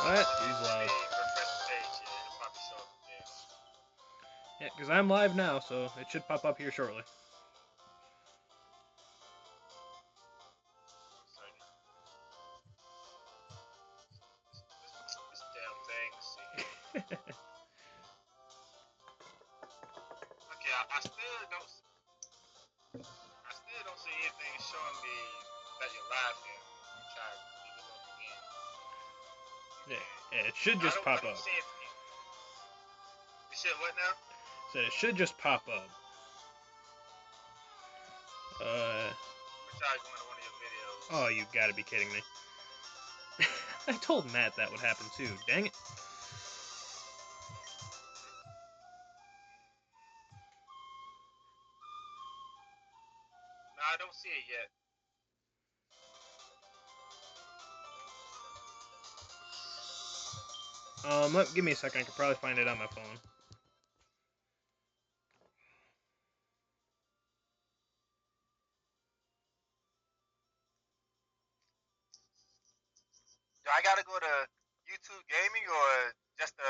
What? Let He's me loud. refresh the page here. It'll probably show up again. Yeah, because I'm live now, so it should pop up here shortly. One second. This damn thing. Let's see here. Okay, I still don't see anything showing me that you're live here. Let me try leave it up again. Yeah, it should I just don't I pop don't up. see anything. It should what now? So it should just pop up. Let me try going to one of your videos. Oh, you gotta be kidding me. I told Matt that would happen too. Dang it. No, I don't see it yet. Give me a second. I could probably find it on my phone. Do I gotta go to YouTube Gaming or just the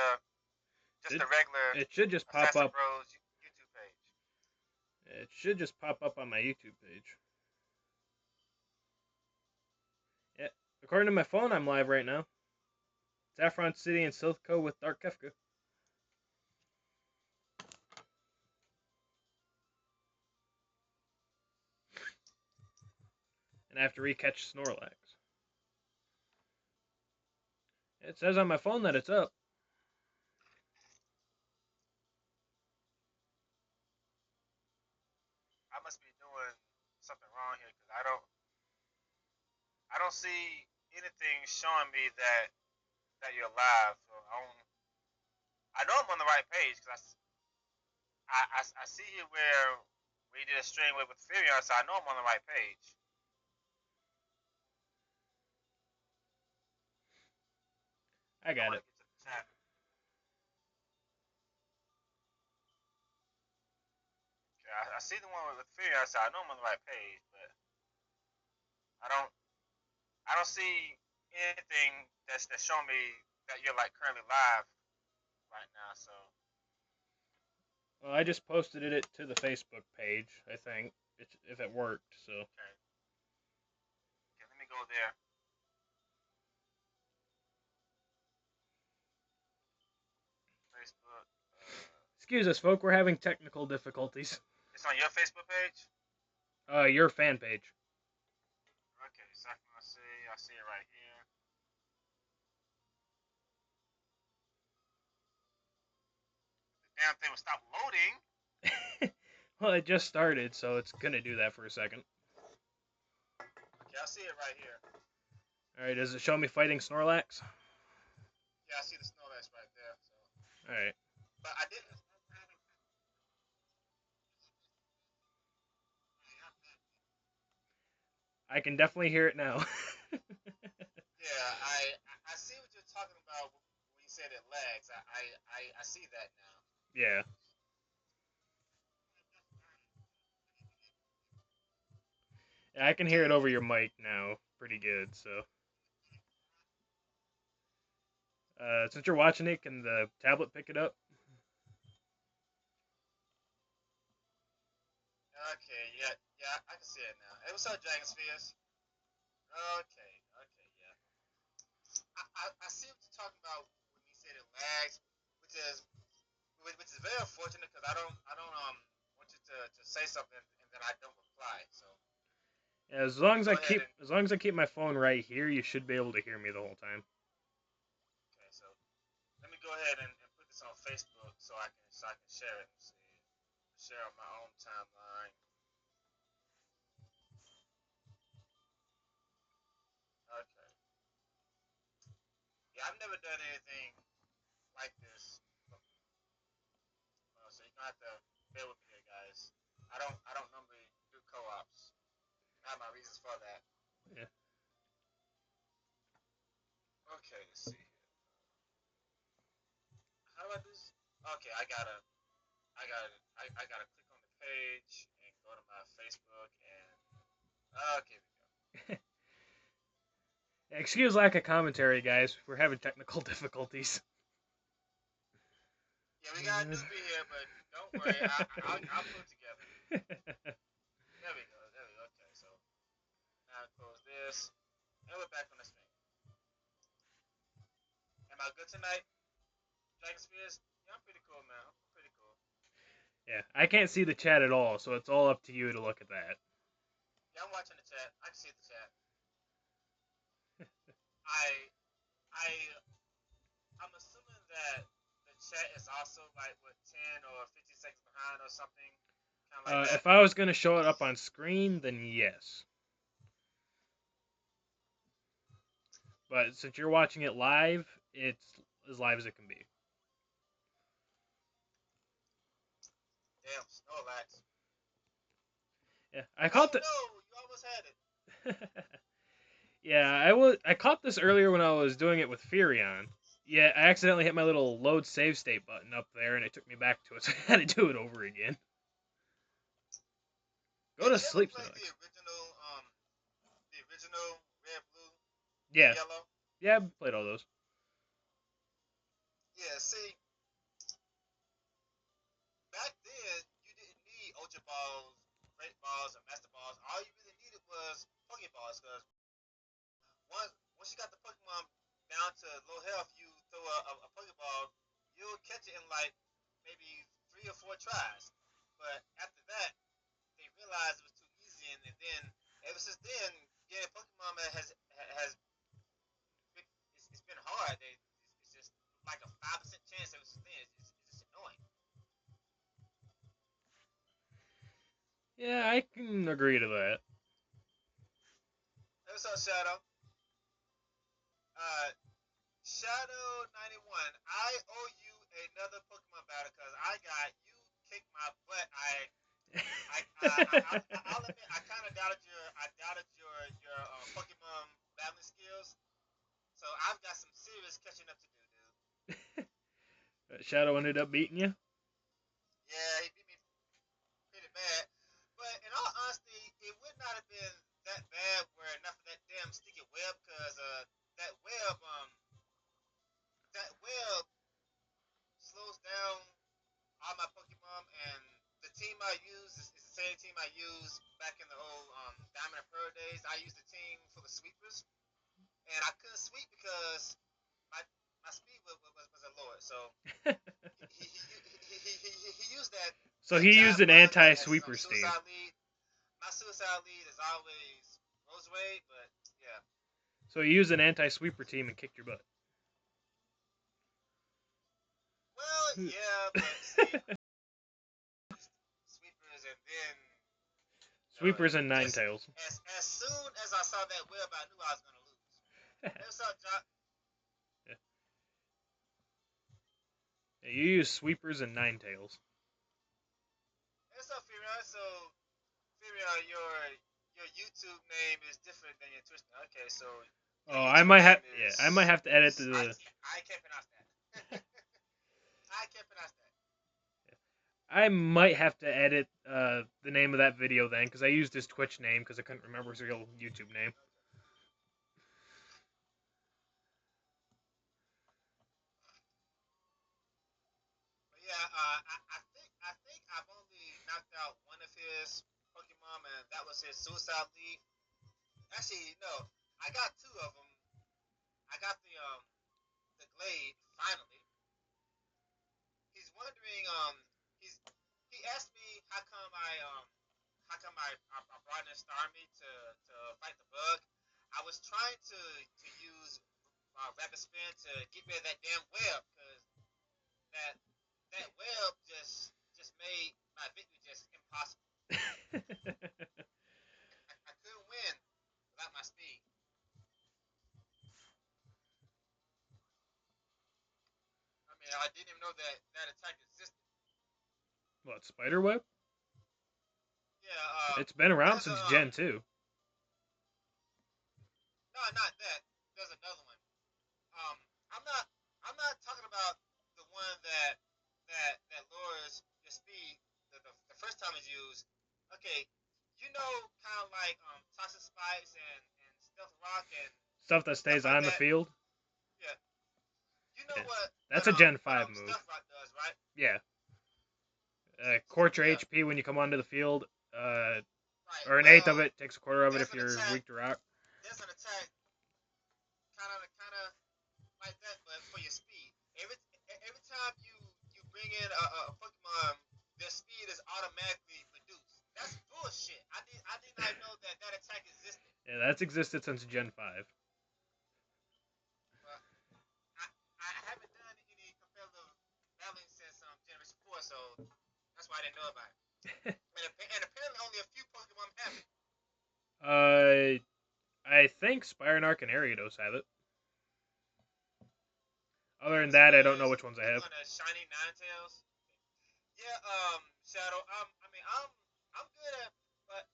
regular It should just pop Assassin up. Bros YouTube page? It should just pop up on my YouTube page. Yeah, according to my phone, I'm live right now. Saffron City and Silph with Darkkefka. And I have to recatch Snorlax. It says on my phone that it's up. I must be doing something wrong here because I don't see anything showing me that you're live. So I know I'm on the right page because I see here where we did a stream with Furion, so I know I'm on the right page. I got want it. to get to the chat. Okay, I see the one with Furion, so I know I'm on the right page, but I don't I don't see anything that's showing me that you're like currently live right now. So Well, I just posted it to the Facebook page, I think, if it worked, so. okay, let me go there. Facebook. Excuse us, folk, we're having technical difficulties. It's on your Facebook page. Your fan page. Okay, so I see it right here. The damn thing will stop loading. Well, it just started, so it's gonna do that for a second. Okay, I see it right here. Alright, does it show me fighting Snorlax? Yeah, I see the Snorlax right there. So. Alright. But I didn't. I can definitely hear it now. Yeah, I see what you're talking about when you said it lags. I see that now. Yeah. Yeah, I can hear it over your mic now pretty good, so. Since you're watching it, can the tablet pick it up? Okay, yeah, I can see it now. Hey, what's up, Dragon Spheres? Okay, yeah. I see what you're talking about when you said it lags, which is very unfortunate because I don't want you to say something and then I don't reply. So Yeah, as let long me as go ahead and I keep my phone right here, you should be able to hear me the whole time. okay. So let me go ahead and put this on Facebook so I can share it and share on my own timeline. Okay. Yeah, I've never done anything like this. So you're gonna have to bear with me here, guys. I don't normally do co-ops. I have my reasons for that. Yeah. Okay, let's see here. How do I do this? Okay, I gotta click on the page and go to my Facebook and okay, we go. Excuse lack of commentary, guys. We're having technical difficulties. Yeah, we got a newbie here, but don't worry, I'll put it together. There we go. There we go. Okay, so now close this, and we're back on the stream. Am I good tonight, Dragon Spears? Yeah, I'm pretty cool, man. I'm pretty cool. Yeah, I can't see the chat at all, so it's all up to you to look at that. Yeah, I'm watching the chat. I can see the chat. I I I'm assuming that the chat is also like what 10 or 50 seconds behind or something, kind of like that. If I was going to show it up on screen, then yes. But since you're watching it live, it's as live as it can be. Damn, Snorlax. Yeah, I Oh caught the. no, you almost had it. Yeah, I caught this earlier when I was doing it with Furion. Yeah, I accidentally hit my little load save state button up there, and it took me back to it, so I had to do it over again. Go Did to you ever sleep, play Sonic. the original Red, Blue, and Yeah, Yellow? yeah, I've played all those. Yeah, see, back then you didn't need Ultra Balls, Great Balls, or Master Balls. All you really needed was Pokeballs, because once you got the Pokemon down to low health, you throw a Pokeball, you'll catch it in like maybe 3 or 4 tries. But after that, they realized it was too easy, and then ever since then, yeah, Pokemon has been, it's been hard. It's just like a 5% chance ever since then. It's just annoying. Yeah, I can agree to that. Hey, what's up, Shadow? Uh, Shadow 91. I owe you another Pokemon battle because I got you kicked my butt. I'll admit I kind of doubted your Pokemon battling skills. So I've got some serious catching up to do, dude. Shadow ended up beating you. Yeah, he beat me pretty bad. But in all honesty, it would not have been that bad were it not for that damn sticky web, because that web um that web slows down all my Pokemon, and the team I use is the same team I used back in the old Diamond and Pearl days. I used the team for the sweepers, and I couldn't sweep because my my speed was a lower. So he used So that he used giant an bug as his anti-sweeper steam. suicide lead. My suicide lead is always Roseway, but yeah. So he used an anti-sweeper team and kicked your butt. Well, yeah, but see, sweepers, and then Sweepers and just Ninetales. as soon as I saw that web, I knew I was gonna lose. Hey, what's up, John? Yeah. You use Sweepers and Ninetales. Hey, what's up, Furion? So, Furion, your YouTube name is different than your Twitch name. Okay, so your Oh, YouTube name is I might have to edit the. I can't pronounce that. I can't pronounce that. I might have to edit the name of that video then, because I used his Twitch name because I couldn't remember his real YouTube name. But yeah, I think I've only knocked out one of his Pokemon, and that was his Suicide League. Actually, no, I got two of them. I got the Glade finally. He's wondering he's he asked me how come I brought in Starmie to fight the bug. I was trying to use Rapid Spin to get rid of that damn web, because that that web just made my victory just impossible. I couldn't win without my speed. I mean, I didn't even know that attack existed. What, Spiderweb? Yeah, It's been around there's a since Gen 2. no, not that. There's another one. Um, I'm not talking about the one that lowers your speed the first time it's used. Okay, you know, kind of like Toxic Spikes and Stealth Rock and Stuff that stuff stays like on the that. field. Yeah, you know Yeah. what? That's a Gen 5 move. Saffron does, right? Yeah. Quarter Yeah, HP when you come onto the field. right. Or an eighth of Well, it. Takes a quarter of it there's if an you're attack. weak to rock. There's an attack, kind of like that, but for your speed. Every time you bring in a Pokemon, their speed is automatically reduced. That's bullshit. I did not know that attack existed. Yeah, that's existed since Gen 5. But I haven't done any competitive battling since Generation 4, so that's why I didn't know about it. And apparently only a few Pokemon have it. I think Spirark and Ariados have it. Other than that, I don't know Experience which ones I have. on a shiny Ninetales. Yeah, Shadow. I mean, I'm good at, but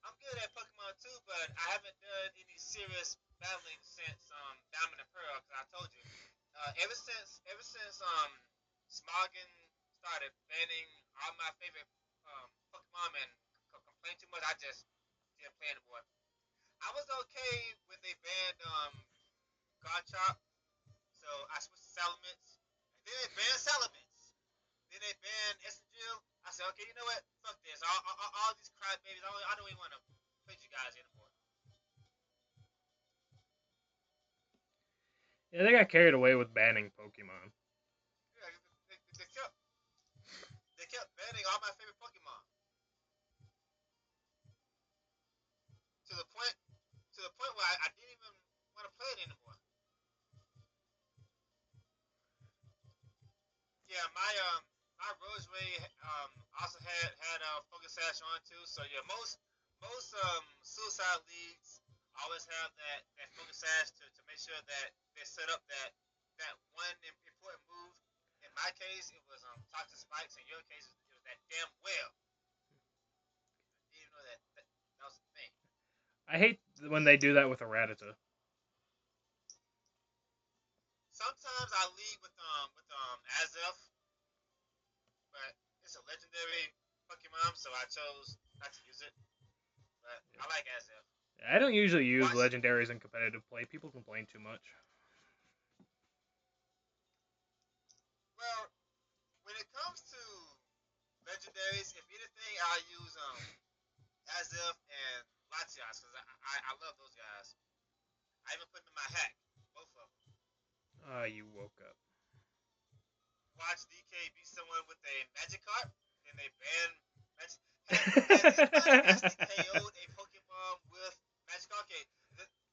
I'm good at Pokemon too. But I haven't done any serious battling since Diamond and Pearl. Cause I told you, ever since Smoggin started banning all my favorite Pokemon and complained too much, I just didn't play anymore. I was okay when they banned Garchomp, so I switched to Salamence. And then they banned Salamence. Then they banned Essengill. I said, okay, you know what? Fuck this. All these crybabies, I don't even want to play you guys anymore. Yeah, they got carried away with banning Pokemon. Yeah, they kept banning all my favorite Pokemon to the point where I didn't even want to play it anymore. Yeah, my Roseray also had Focus Sash on too. So yeah, most suicide leagues always have that Focus Sash to make sure that they set up that one important move. In my case, it was Toxic Spikes. In your case, it was that damn well. I didn't even know that was a thing. I hate when they do that with a Rattata. Sometimes I lead with Azef, but it's a legendary Pokemon, so I chose not to use it. But I like Azef. I don't usually use Watch. legendaries in competitive play. People complain too much. Well, when it comes to legendaries, if anything, I use Azef and Latias because I love those guys. I even put them in my hack, both of them. Ah, you woke up. Watch DK beat someone with a Magikarp, then they ban Magic. Has anybody actually KO'd a Pokemon with Magikarp? Okay,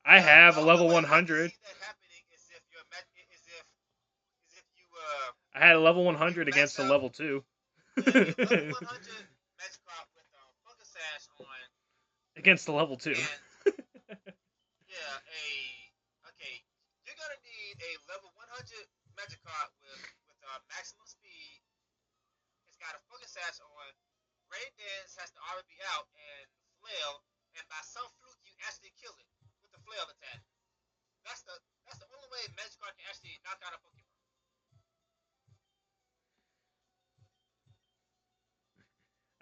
I have the a only level way I can 100. see that happening is if you I had a level you 100 match against a up. level 2. Yeah, you level 100 Magikarp with Focus Sash on, Against a level 2. and yeah, okay, you're gonna need a level 100 Magikarp with maximum speed. It's got a Focus Sash on. Rain Dance has to already be out and flail, and by some fluke you actually kill it with the flail attack. That's the only way Magikarp can actually knock out a Pokemon.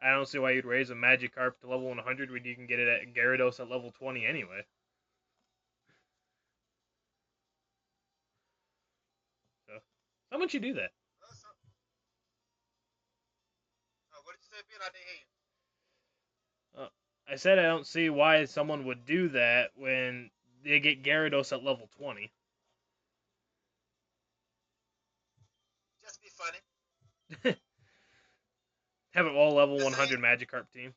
I don't see why you'd raise a Magikarp to level 100 when you can get it at Gyarados at level 20 anyway. So, someone should do that. What did you say, Ben? I didn't hear you. Uh, I said I don't see why someone would do that when they get Gyarados at level 20. Just be funny. Have it all level The same 100 Magikarp team.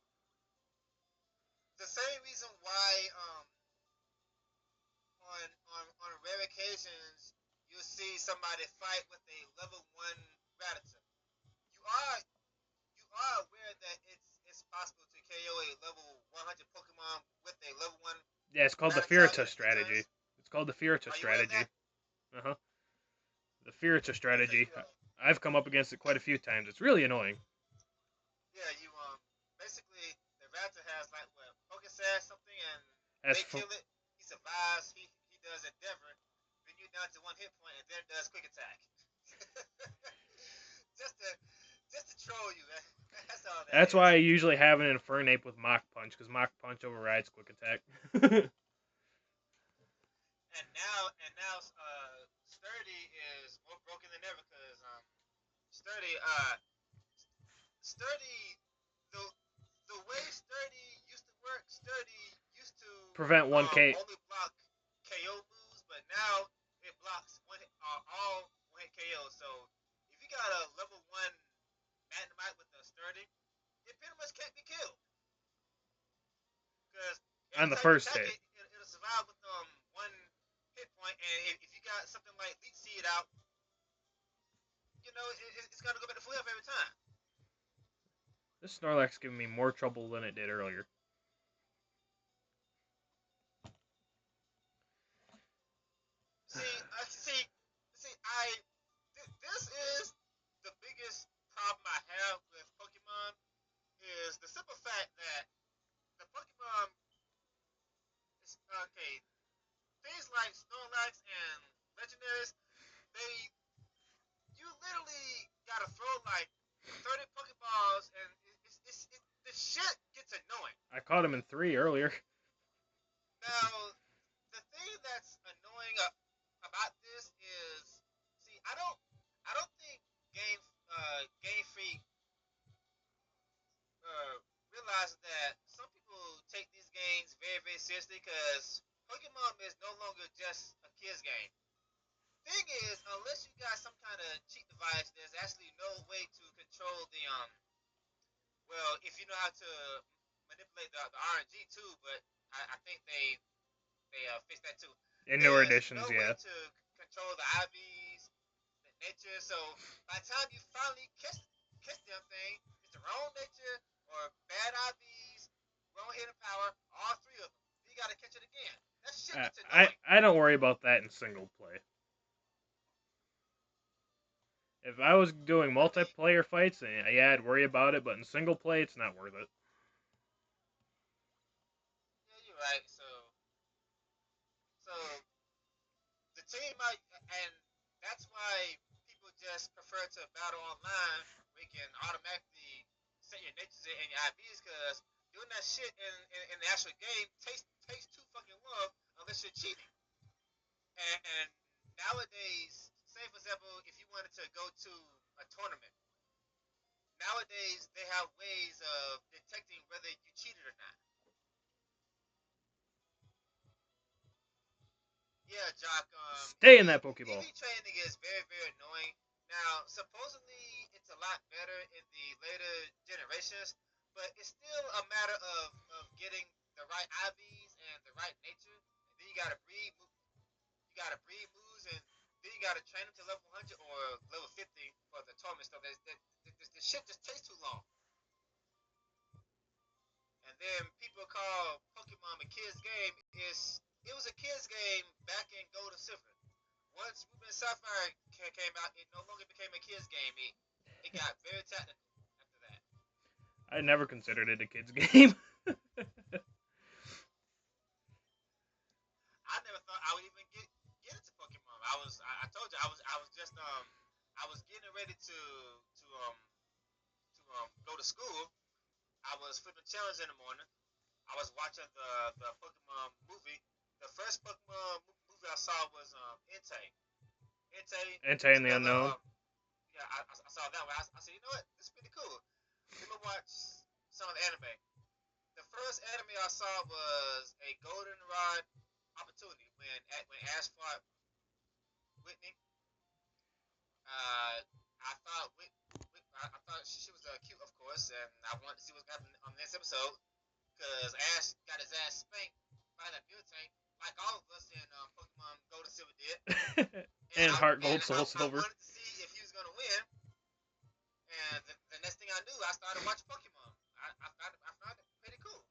the same reason why on rare occasions you'll see somebody fight with a level 1 Rattata. You are you are aware that it's possible to KO a level 100 Pokemon with a level 1 Yeah, it's called the Rattata Firita in strategy. turns. It's called the Firita Are you aware of strategy. that? Uh-huh. The Firita Yeah, strategy. I've come up against it quite a few times. It's really annoying. yeah, you basically the Raptor has like what Focus Sash something, and As they for, kill it. He survives. He does Endeavor. Then you down to 1 hit point, and then does Quick Attack. just to just to troll you. That's all that that's why is. I usually have an Infernape with Mach Punch, because Mach Punch overrides Quick Attack. and now Sturdy is more broken than ever because Sturdy Sturdy the the way Sturdy used to work, Sturdy used to Prevent 1K. only block KO moves, but now it blocks all one hit KO. So if you got a level one Magnemite with a Sturdy, it pretty much can't be killed because On every the time you first attack hit. it, it'll survive with one hit point. And if you got something like Leech Seed out, it's gonna go back to full health every time. This Snorlax giving me more trouble than it did earlier. This is the biggest problem I have with Pokemon is the simple fact that the Pokemon is okay. Things like Snorlax and Legendaries, they you literally gotta throw like 30 Pokeballs, and the shit gets annoying. I caught him in 3 earlier. Now, the thing that's annoying about this is, see, I don't think Game Freak realizes that some people take these games very, very seriously because Pokemon is no longer just a kids game. Thing is, unless you got some kind of cheat device, there's actually no way to control the Well, if you know how to manipulate the RNG too, but I think they fixed that too. In newer There's editions, no way yeah. to control the IVs, the nature. So by the time you finally catch them thing, it's the wrong nature or bad IVs, wrong hidden power, all three of them. You gotta catch it again. That shit gets annoying. I don't worry about that in single play. If I was doing I mean, multiplayer fights, yeah, I'd worry about it, but in single play, it's not worth it. yeah, you're right. So the team, and that's why people just prefer to battle online, where you can automatically set your natures and your IVs, because doing that shit in the actual game takes too fucking long unless you're cheating. And nowadays, say for example, if you wanted to go to a tournament, nowadays they have ways of detecting whether you cheated or not. Yeah, Jock. Stay in that Pokeball. EV training is very, very annoying. Now, supposedly it's a lot better in the later generations, but it's still a matter of getting the right IVs and the right nature. And then you gotta breed moves, and then you gotta train them to level 100 or level 50 for the tournament stuff. This shit just takes too long. And then people call Pokemon a kids game. It was a kids game back in Gold and Silver. Once Ruby and Sapphire came out, it no longer became a kids game. It got very technical after that. I never considered it a kid's game. I never thought I would even get into Pokemon. I told you I was just I was getting ready to go to school. I was flipping channels in the morning. I was watching the Pokemon movie. The first Pokemon movie I saw was Entei. Entei Entei is in the another Unknown. yeah, I saw that one. I said, you know what? This is pretty cool. Let me watch some of the anime. The first anime I saw was a Goldenrod opportunity when Ash fought Whitney. I thought she was cute, of course, and I wanted to see what's happening on the next episode because Ash got his ass spanked by that Mewtwo, like all of us in Pokemon Gold and Silver did. And Heart Gold, And Soul I Silver. wanted to see if he was gonna win. And the next thing I knew, I started watching Pokemon. I found it pretty cool.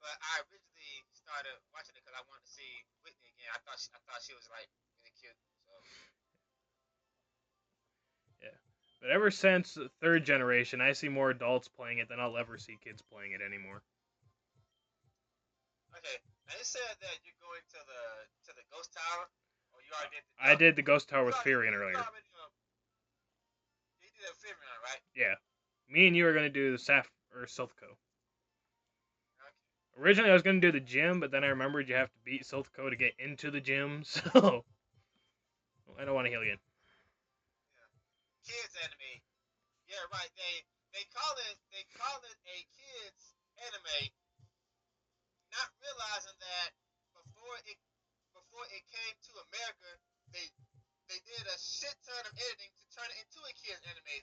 But I originally started watching it because I wanted to see Whitney again. I thought she was like really cute. So Yeah. But ever since third generation, I see more adults playing it than I'll ever see kids playing it anymore. okay, now you said that you're going to the Ghost Tower, or you already did. I did the Ghost Tower You with Firion earlier. You did a Firion, right? Yeah. Me and you are going to do the Silph or Silphco. Okay. Originally, I was gonna do the gym, but then I remembered you have to beat Silph to get into the gym, so I don't want to heal again. Yeah. Kids anime. Yeah, right. They call it a kids anime, not realizing that before it before it came to America, they they did a shit ton of editing to turn it into a kids anime.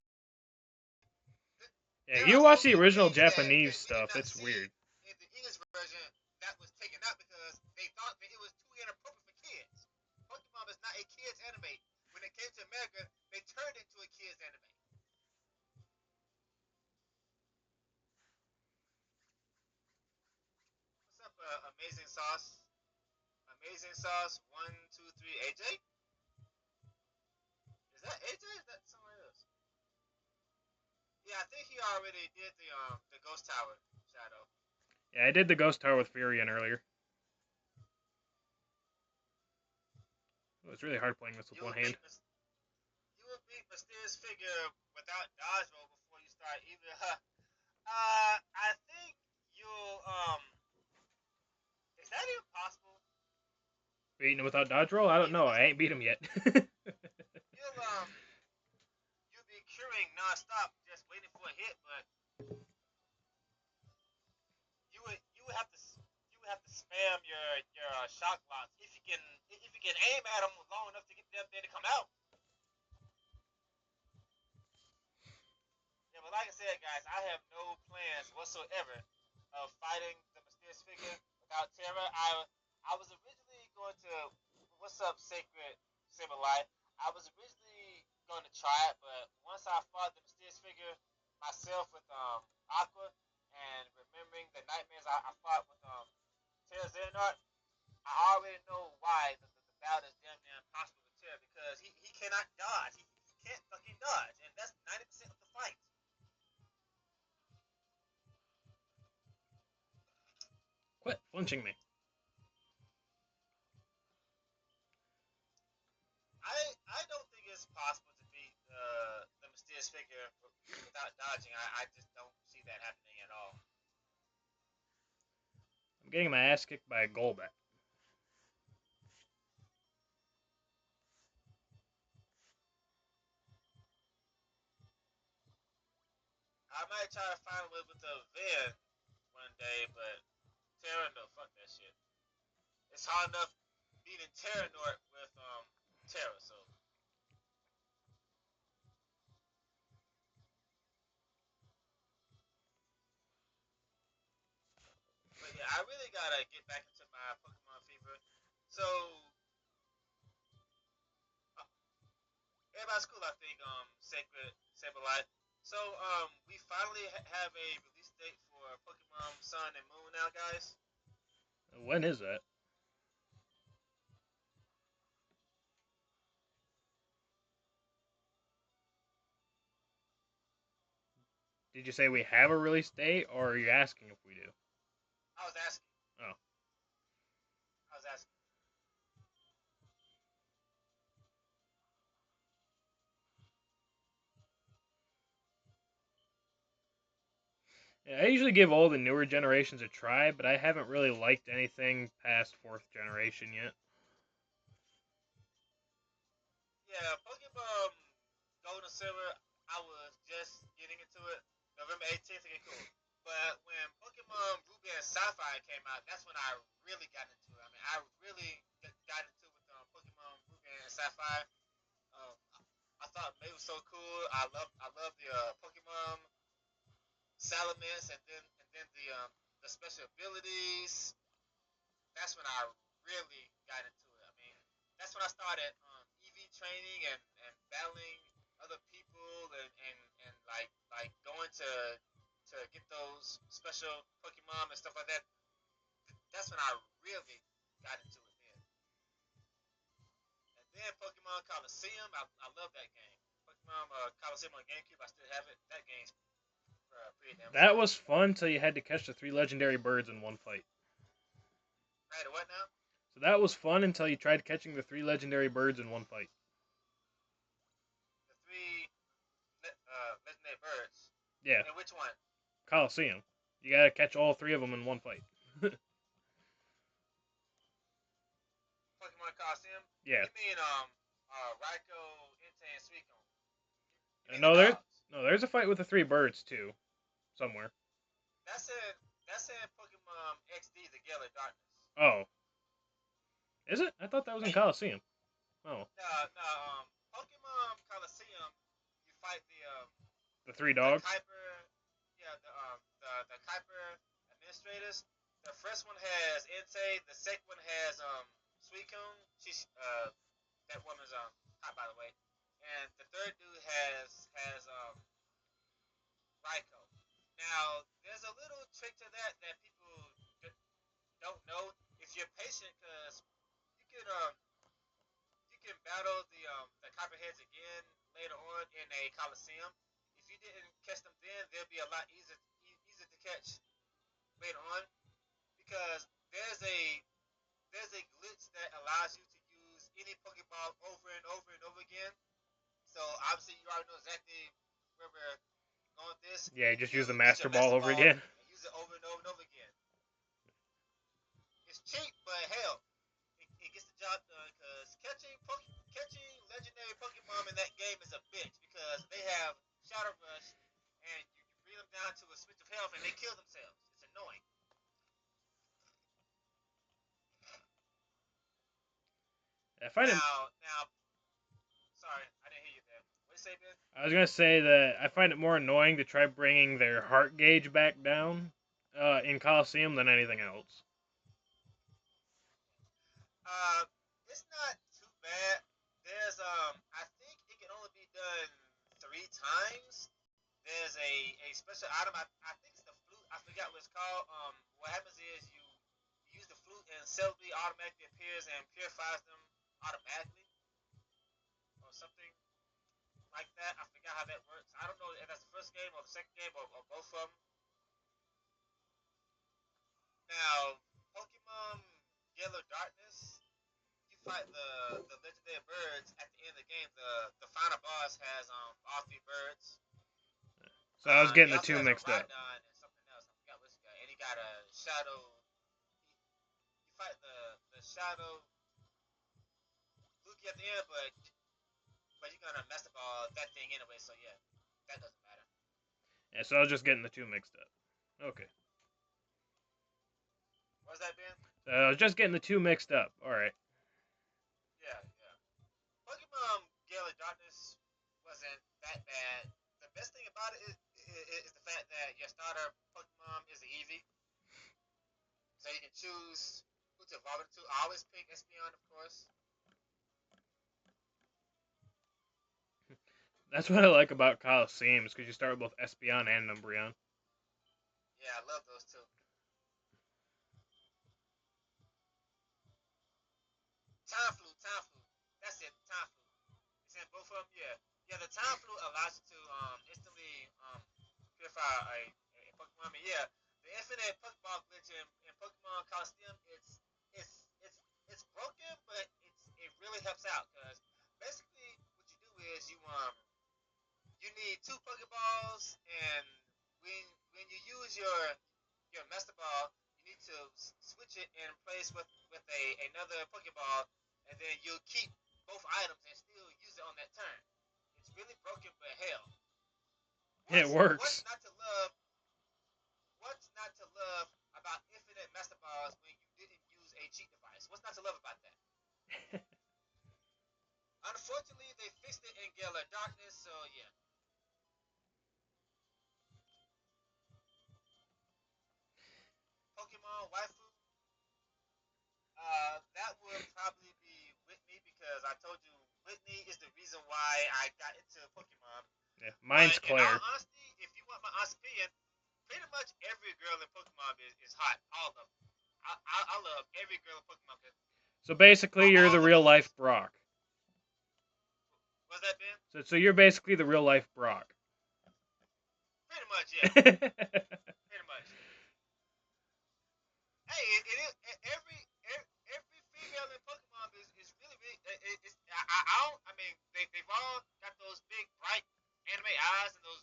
Yeah, There you are watch so the many original things Japanese that we did stuff. not It's see weird. in the English version that was taken out because they thought that it was too inappropriate for kids. Pokemon is not a kids anime. When it came to America, they turned it into a kids anime. What's up, Amazing Sauce? Amazing Sauce 123 AJ? Is that AJ? Is that someone else? Yeah, I think he already did the Ghost Tower shadow. Yeah, I did the Ghost Tower with Furion earlier. Oh, it's really hard playing this with You one will hand. beat you will beat Mysterious Figure without dodge roll before you start either. I think you'll is that even possible? Beating him without dodge roll? I don't Even know. if I ain't beat him yet. you'll you'll be curing nonstop, just waiting for a hit, but you would have to spam your shock blocks if you can aim at them long enough to get them there to come out. Yeah, but like I said, guys, I have no plans whatsoever of fighting the mysterious figure without Terra. I was originally going to what's up, Sacred Saber Life. I was originally going to try it, but once I fought the mysterious figure myself with Aqua and remembering the nightmares I fought with Terra Xehanort, I already know why the battle is damn near impossible with Terra because he cannot dodge. He can't fucking dodge, and that's 90% of the fight. Quit flinching me. I don't think it's possible to beat the mysterious figure without dodging. I just don't see that happening at all. I'm getting my ass kicked by a Golbat. I might try to find a way with the Van one day, but Terra, no, fuck that shit. It's hard enough beating Terranort with Terra. So, but yeah, I really gotta get back into my Pokemon fever. So, uh, everybody's cool, I think. Sacred Saberlight. So, we finally have a release date for Pokemon Sun and Moon now, guys. When is that? Did you say we have a release date, or are you asking if we do? I was asking. Oh. I was asking. Yeah, I usually give all the newer generations a try, but I haven't really liked anything past 4th generation yet. Yeah, Pokemon Gold and Silver, I was just getting into it. November 18th, okay, cool. But when Pokemon Ruby and Sapphire came out, that's when I really got into it. I mean, I really got into it with Pokemon Ruby and Sapphire. Um, I thought it was so cool. I love the Pokemon Salamence, and then the special abilities. That's when I really got into it. I mean, that's when I started EV training and battling other people and like going to get those special Pokemon and stuff like that. That's when I really got into it then. And then Pokemon Coliseum, I love that game. Pokemon Coliseum on GameCube, I still have it. That game's pretty damn That fun. was fun till you had to catch the 3 legendary birds in one fight. Right, what now? So that was fun until you tried catching the 3 legendary birds in one fight. The three legendary birds. Yeah, And which one? Coliseum. You gotta catch all 3 of them in one fight. Pokemon Coliseum? Yeah. You mean Raikou, Entei, and Suicune? You mean the No, dogs? there's a fight with the three birds too, somewhere. That's in Pokemon XD, the Gale of Darkness. Oh, is it? I thought that was in Hey, Coliseum. Oh, no, no, Pokemon Coliseum, you fight the three the dogs. Kuiper, yeah, the Kuiper administrators. The first one has Entei. The second one has Suicune. She's that woman's hot, by the way. And the third dude has Raikou. Now, there's a little trick to that people don't know. If you're patient, because you can um you can battle the Copperheads again later on in a Coliseum. If you didn't catch them then, they'll be a lot easier to catch later on because there's a glitch that allows you to use any Pokeball over and over and over again. So obviously you already know exactly where we're going with this. Yeah, you just You use the get Master your Ball Master over Ball again. and use it over and over and over again. It's cheap, but hell, it gets the job done because catching legendary Pokemon in that game is a bitch because they have Shadow Rush and you bring them down to a switch of health and they kill themselves. It's annoying. I find it. Now, sorry, I didn't hear you there. What did you say, Ben? I was gonna say that I find it more annoying to try bringing their heart gauge back down in Coliseum than anything else. Uh, it's not too bad. I think it can only be done 3 times. There's a special item. I think it's the flute. I forgot what it's called. What happens is you use the flute and Celebi automatically appears and purifies them automatically or something like that. I forgot how that works. I don't know if that's the first game or the second game or both of them. Now, Pokemon Yellow Darkness, you fight the legendary birds at the end of the game. The final boss has all 3 birds. So I was He getting the also two has a mixed up. Rhydon and something else. I forgot what he got. And he got a Shadow. You fight the Shadow Lugia at the end, but you're gonna mess up all that thing anyway. So yeah, that doesn't matter. Yeah, so I was just getting the two mixed up. Okay. What's that, Ben? So I was just getting the two mixed up. All right. Yeah, yeah. Pokemon Gale of Darkness wasn't that bad. The best thing about it is the fact that your starter Pokemon is an Eevee, so you can choose who to evolve into. I always pick Espeon, of course. That's what I like about Coliseum is because you start with both Espeon and Umbreon. Yeah, I love those two. Time Flute. That's it, Time Flute. It's in both of them. Yeah, yeah. The Time Flute allows you to instantly purify a Pokemon. I mean, yeah, the infinite Pokeball glitch in Pokemon Coliseum, it's broken, but it really helps out because basically what you do is you need 2 Pokeballs, and when when you use your Master Ball, you need to switch it in place with another Pokeball, and then you'll keep both items and still use it on that turn. It's really broken, but hell, It what's works. not to love? What's not to love about infinite Master Balls when you didn't use a cheat device? What's not to love about that? Unfortunately, they fixed it in Gale of Darkness, so yeah. Pokemon Waifu, that would probably be Whitney because I told you Whitney is the reason why I got into Pokemon. Yeah, But mine's in all Claire. honesty, if you want my honest opinion, pretty much every girl in Pokemon is hot. All of them. I love every girl in Pokemon. So basically, you're All the of real them. life Brock. What's that, Ben? So you're basically the real life Brock. Pretty much, yeah. Pretty much. Hey, it is every female in Pokemon is really it's I don't I mean they've all got those big bright anime eyes and those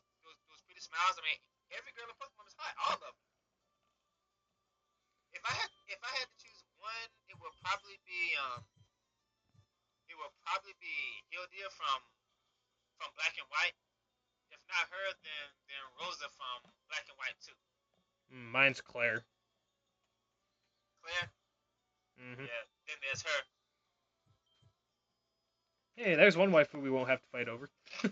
pretty smiles. I mean every girl in Pokemon is hot, all of them. If it will probably be Hildia from Black and White. If not her, then Rosa from Black and White too. Mine's Claire. Claire. Hmm. Yeah. Then there's her. Hey, there's one waifu we won't have to fight over. So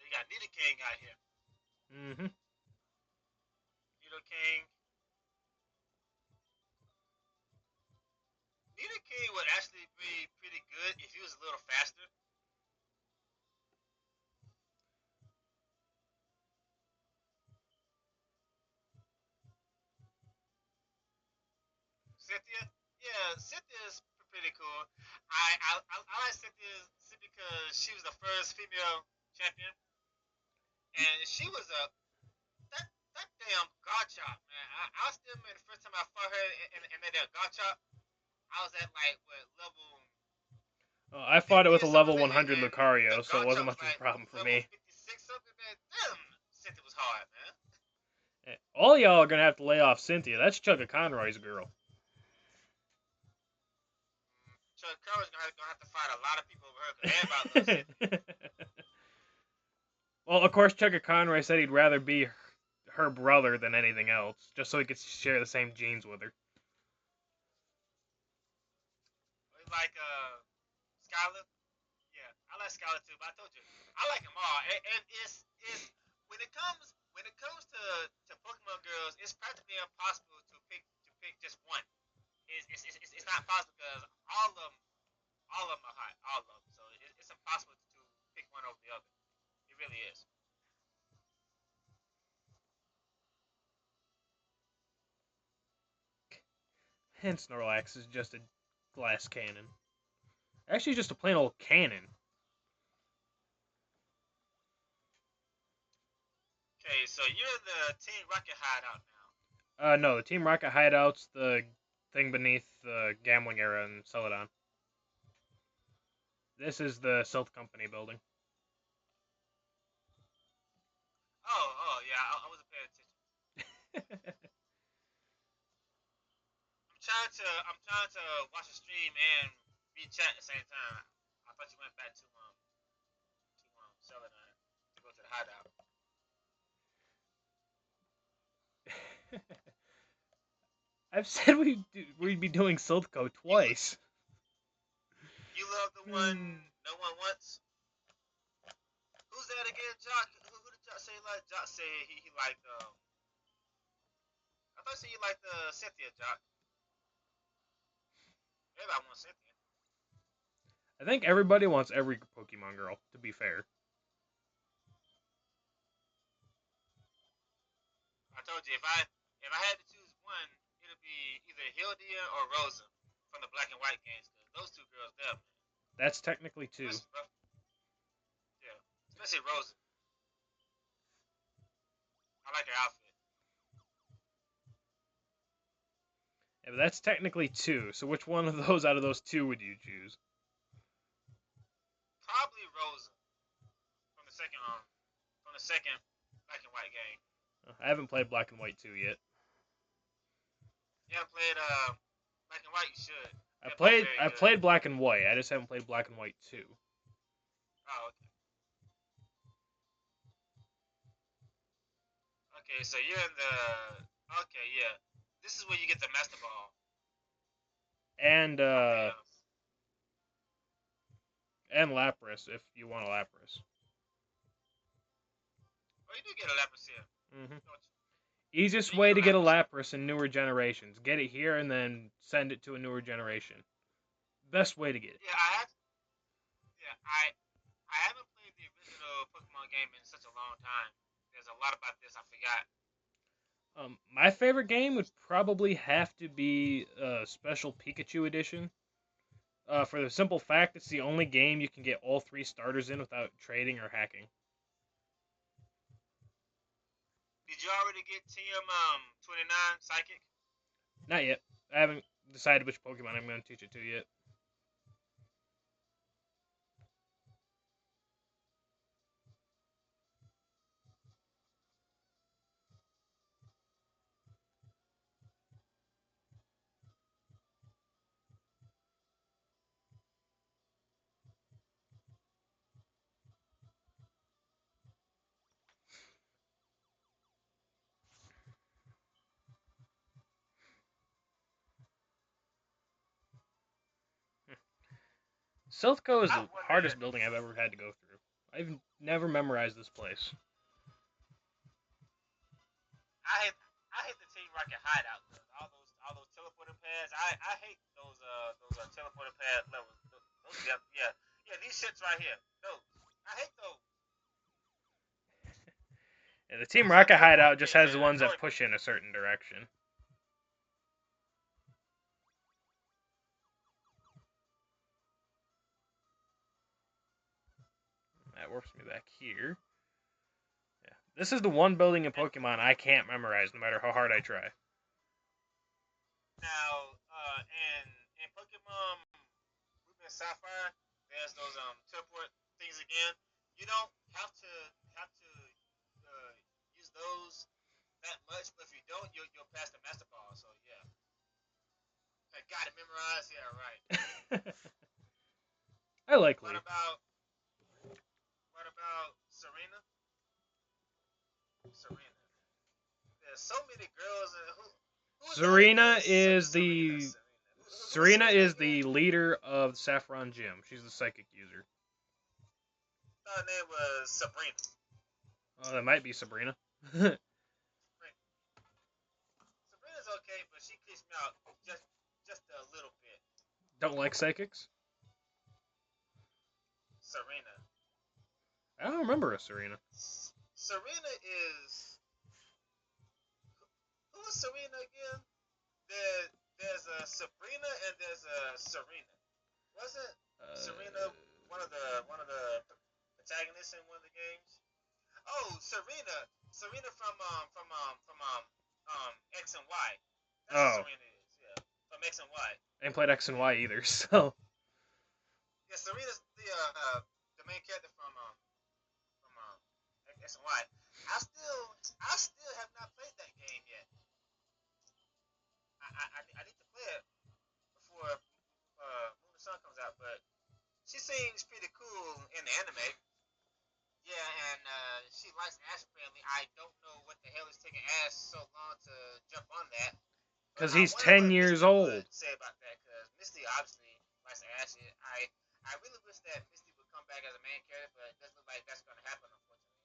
you got Nita King out here. Hmm. Nita King. Nita King would actually be pretty good if he was a little faster. Cynthia, yeah, Cynthia's pretty cool. I like Cynthia simply because she was the first female champion, and she was a that that damn Garchomp, man. I still remember the first time I fought her in that Garchomp. I was at like what level Oh, I fought it 50 with or a something, level 100 and the Lucario, so it wasn't Garchomp was much of a like problem for level me. 56 something, man. Damn, Cynthia was hard, man. All y'all are gonna have to lay off Cynthia. That's Chugga Conroy's girl. Chuck Curry's gonna have to fight a lot of people over her because everybody loves Cynthia. Well, of course, Chugga Conroy said he'd rather be her brother than anything else, just so he could share the same genes with her. Like Skylar. Yeah, I like Skylar too, but I told you I like them all. And it's when it comes to Pokemon girls, it's practically impossible to pick just one. It's not possible because all of them are hot, all of them. So it's impossible to pick one over the other. It really is. And Snorlax is just a glass cannon. Actually, just a plain old cannon. Okay, so you're the Team Rocket hideout now. No, the Team Rocket hideout's the thing beneath the Gambling Era in Celadon. This is the Silph Company building. Oh yeah, I wasn't paying attention. I'm trying to watch the stream and read chat at the same time. I thought you went back to Celadon to go to the hideout. I've said we'd be doing Silphco twice. You love the one no one wants. Who's that again, Jock? Who did Jock say like? Jock said he liked I thought you said you liked Cynthia, Jock. Everybody wants Cynthia. I think everybody wants every Pokemon girl, to be fair. I told you if I had to choose one, it'll be either Hildia or Rosa from the Black and White games because those two girls there, man. That's technically two. Yeah, especially Rosa. I like her outfit. Yeah, but that's technically two. So which one of those out of those two would you choose? Probably Rosa from the second Black and White game. I haven't played Black and White 2 yet. You haven't played Black and White? You should. I've played Black and White. I just haven't played Black and White 2. Oh, okay. Okay, so you're in the. Okay, yeah. This is where you get the Master Ball. And and Lapras if you want a Lapras. Oh, you do get a Lapras here. Mm-hmm. Don't you? Easiest way to get a Lapras in newer generations. Get it here and then send it to a newer generation. Best way to get it. Yeah, I haven't played the original Pokemon game in such a long time. There's a lot about this I forgot. My favorite game would probably have to be Special Pikachu Edition. For the simple fact, it's the only game you can get all three starters in without trading or hacking. Did you already get TM 29 Psychic? Not yet. I haven't decided which Pokemon I'm going to teach it to yet. Silphco is I the wonder. hardest building I've ever had to go through. I've never memorized this place. I hate the Team Rocket hideout because all those teleporting pads. I hate those teleporting pad levels. Those yeah these shits right here. Those I hate those. And the Team Those are Rocket the hideout part just that has the ones annoy that me. push in a certain direction. That warps me back here. Yeah. This is the one building in And Pokemon I can't memorize no matter how hard I try. now, in Pokemon Ruby and Sapphire, there's those teleport things again. You don't have to uh, use those that much, but if you don't, you'll pass the Master Ball. So yeah, I got it memorized. Yeah, right. I like What Leaf. about what about Serena? Serena. There's so many girls. Who is that again? Serena is Serena. the Serena. Who's Serena Serena is again? the leader of Saffron Gym. She's the psychic user. Her name was Sabrina. Oh, that might be Sabrina. Sabrina's okay, but she creeps me out just a little bit. Don't like psychics? Serena. I don't remember a Serena. Serena is who is Serena again? There, there's a Sabrina and there's a Serena. Wasn't Serena Uh, one of the protagonists in one of the games? Oh, Serena. Serena from X and Y. That's what oh, Serena is. Yeah, from X and Y. I ain't played X and Y either, so. Yeah, Serena's the main character from X and Y. I still have not played that game yet. I need to play it before Moon and Sun comes out, but she seems pretty cool in the anime. Yeah, and she likes Ash apparently. I don't know what the hell is taking Ash so long to jump on that, but Because I he's wonder 10 what years Misty old. would say about that because Misty obviously likes Ash. I really wish that Misty would come back as a main character, but it doesn't look like that's going to happen, unfortunately.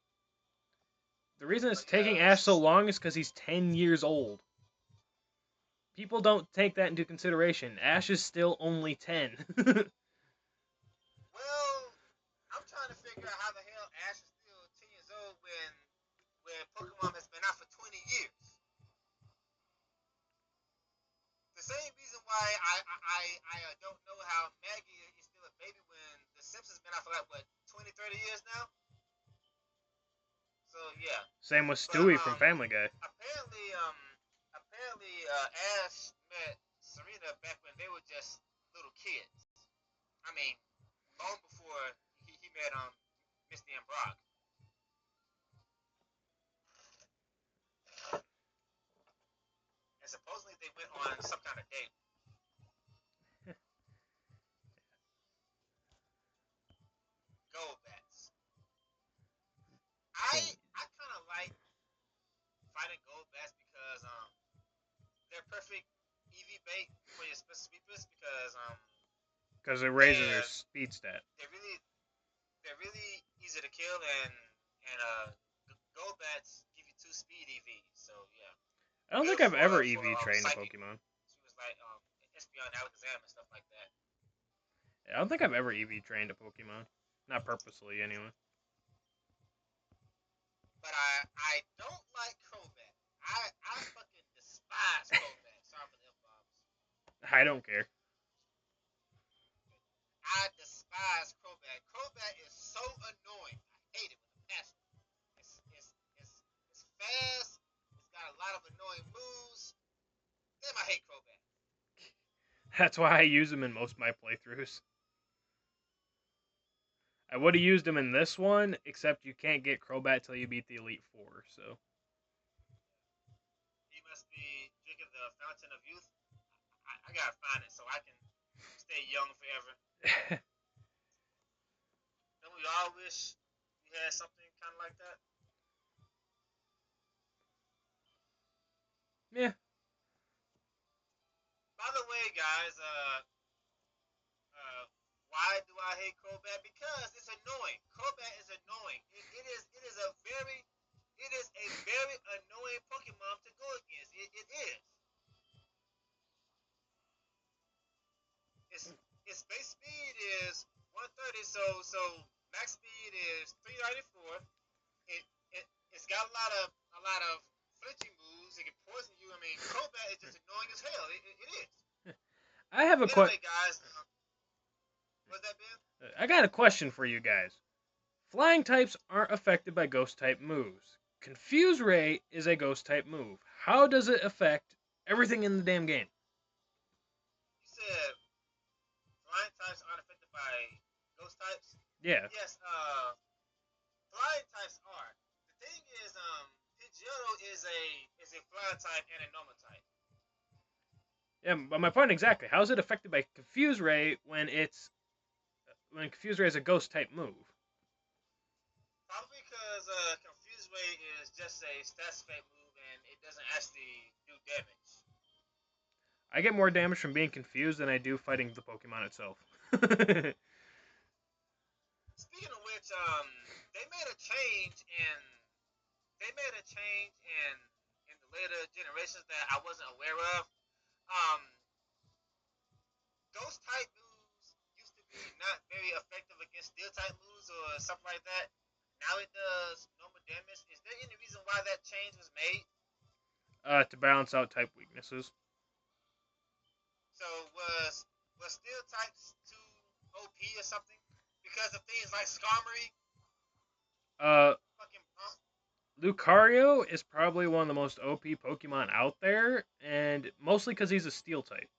The reason it's But taking yeah, Ash so long is because he's 10 years old. People don't take that into consideration. Ash is still only 10. well, I'm trying to figure out how the hell Ash is still 10 years old when Pokemon has been out for 20 years. The same reason why I don't know how Maggie is still a baby when The Simpsons been out for like what 20, 30 years now. So yeah, Same with but Stewie from Family Guy. apparently Ash met Serena back when they were just little kids. I mean, long before he met Misty and Brock. And supposedly they went on some kind of date. Gold bats. I 10. I kind of like fighting gold bats because they're perfect EV bait for your special sweepers because Because it raises her they're speed stat. they're really they're really easy to kill and gold bats give you 2 speed EVs. So yeah, I don't think good I've for ever EV trained a psychic. Pokemon. She was like Espeon, Alakazam, and stuff like that. I don't think I've ever EV trained a Pokemon. Not purposely, anyway. But I don't like Crobat. I fucking despise Crobat. Sorry for the F bombs. I don't care. I despise Crobat. Crobat is so annoying. I hate it with a passion. It's fast. It's got a lot of annoying moves. Damn, I hate Crobat. That's why I use him in most of my playthroughs. I would have used him in this one, except you can't get Crobat till you beat the Elite Four, so. He must be drinking the fountain of youth. I gotta find it so I can stay young forever. Don't we all wish we had something kind of like that? Yeah. By the way, guys, why do I hate Crobat? Because it's annoying. Crobat is annoying. It is a very annoying Pokemon to go against. It is. Its its base speed is 130, so max speed is 394. It it it's got a lot of flinching moves. It can poison you. I mean, Crobat is just annoying as hell. It is. I have a Anyway, guys, what's that been? I got a question for you guys. Flying types aren't affected by ghost type moves. Confuse Ray is a ghost type move. How does it affect everything in the damn game? You said flying types aren't affected by ghost types. Yeah. Yes, flying types are. The thing is, Pidgeotto is a flying type and a normal type. Yeah, but my point exactly. How is it affected by Confuse Ray when Confuse Ray is a ghost type move? Probably because Confuse Ray is just a stats fake move and it doesn't actually do damage. I get more damage from being confused than I do fighting the Pokemon itself. Speaking of which, they made a change in they made a change in the later generations that I wasn't aware of. Um, Ghost type moves used to be not very effective against steel type moves or something like that. Now it does normal damage. Is there any reason why that change was made? To balance out type weaknesses. So was steel types too OP or something? Because of things like Skarmory, Uh, fucking Lucario is probably one of the most OP Pokemon out there, and mostly because he's a Steel type.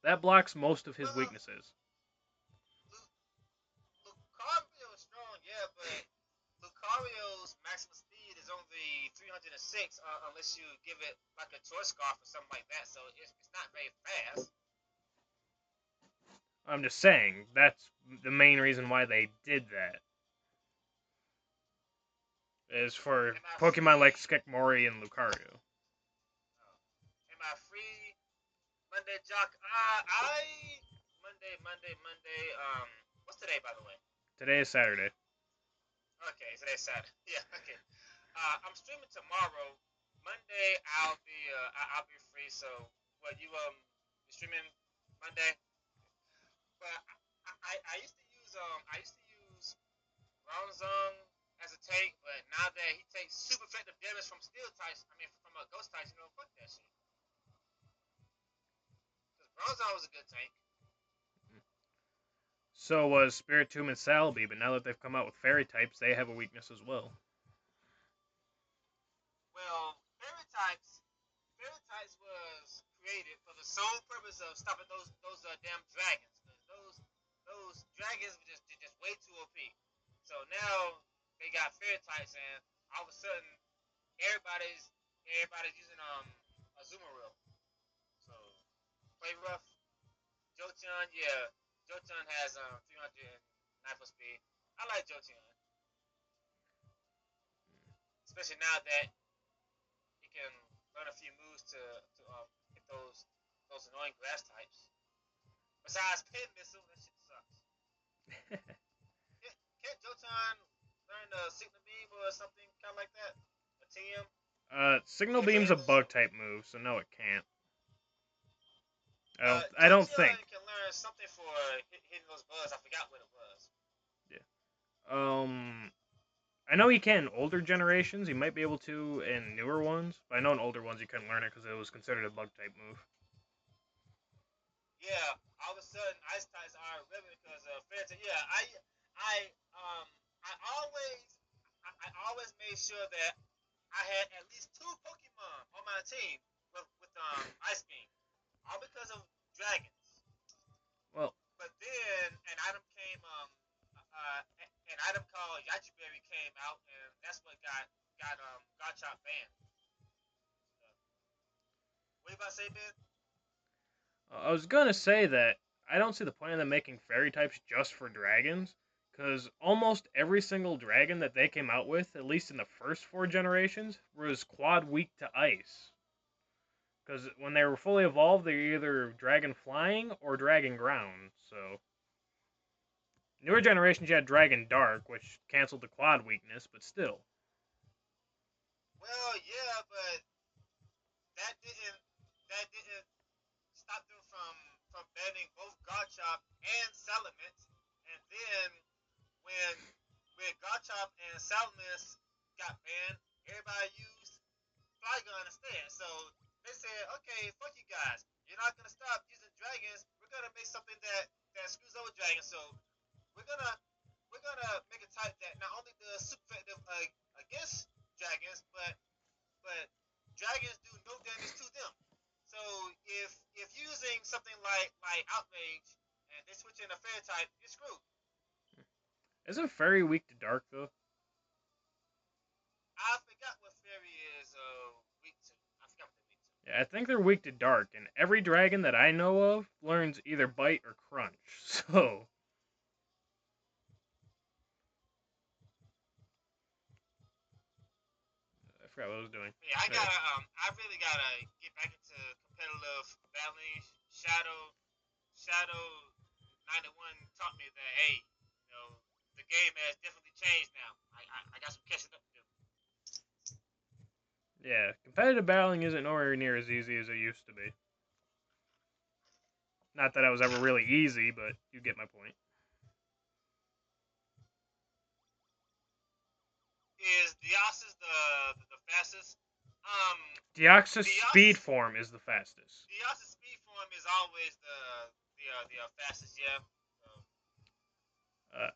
That blocks most of his well, weaknesses. Lucario is strong, yeah, but Lucario's maximum speed is only 306 unless you give it like a choice scarf or something like that. So it's not very fast. I'm just saying, that's the main reason why they did that. Is for Am I Pokemon like free? Skekmori and Lucario. Am I free Monday, Jock? Monday. What's today, by the way? Today is Saturday. Okay, today's Saturday. Yeah, okay. I'm streaming tomorrow. Monday, I'll be free. So, what you streaming Monday? But I used to use Bronzong as a tank, but now that he takes super effective damage from steel types, I mean from ghost types, fuck that shit. Because Bronzong was a good tank. So was Spiritomb and Salby, but now that they've come out with Fairy types, they have a weakness as well. Well, fairy types was created for the sole purpose of stopping those damn dragons. Those dragons were just way too OP. So now they got fairy types, and all of a sudden everybody's using Azumarill. So play rough. Jotun, yeah, Jotun has 309 for speed. I like Jotun, especially now that he can learn a few moves to hit those annoying grass types. Besides Pin Missile, that shit sucks. Can't Jotun learn the Signal Beam or something kind of like that? A TM? Signal Beam's a bug type move, so no, it can't. I don't Jotun think. can learn something for hitting those bugs. I forgot what it was. Yeah. I know he can in older generations. He might be able to in newer ones, but I know in older ones you couldn't learn it because it was considered a bug type move. Yeah, all of a sudden ice types are relevant because Fairy. Yeah, I um I always I always made sure that I had at least two Pokemon on my team with Ice Beam, all because of dragons. Well, But then an item called Yachi Berry came out, and that's what got Garchomp banned. What you about to say, Ben? I was gonna say that I don't see the point of them making fairy types just for dragons, because almost every single dragon that they came out with, at least in the first four generations, was quad weak to ice. Because when they were fully evolved, they're either dragon flying or dragon ground. So Newer generations, you had Dragon Dark, which canceled the quad weakness, but still. Well, yeah, but that didn't that didn't stop them from banning both Garchomp and Salamence. And then when Garchomp and Salamence got banned, everybody used Flygon instead. So they said, okay, fuck you guys. You're not gonna stop using dragons. We're gonna make something that screws over dragons. So we're gonna make a type that not only does super effective against dragons, but dragons do no damage to them. So if using something like Outrage and they switch in a fair type, you're screwed. Isn't Fairy weak to Dark, though? I forgot what fairy is weak to. I forgot what they're weak to. Yeah, I think they're weak to Dark, and every dragon that I know of learns either Bite or Crunch, so... I forgot what I was doing. Yeah, I really gotta get back into competitive battling. Shadow 91 taught me that hey, the game has definitely changed now. I got some catching up to do. Yeah, competitive battling isn't nowhere near as easy as it used to be. Not that it was ever really easy, but you get my point. Is Deoxys the fastest? Um, Deoxys speed Deoxys form is the fastest. Deoxys speed form is always the fastest. Yeah. So, Uh,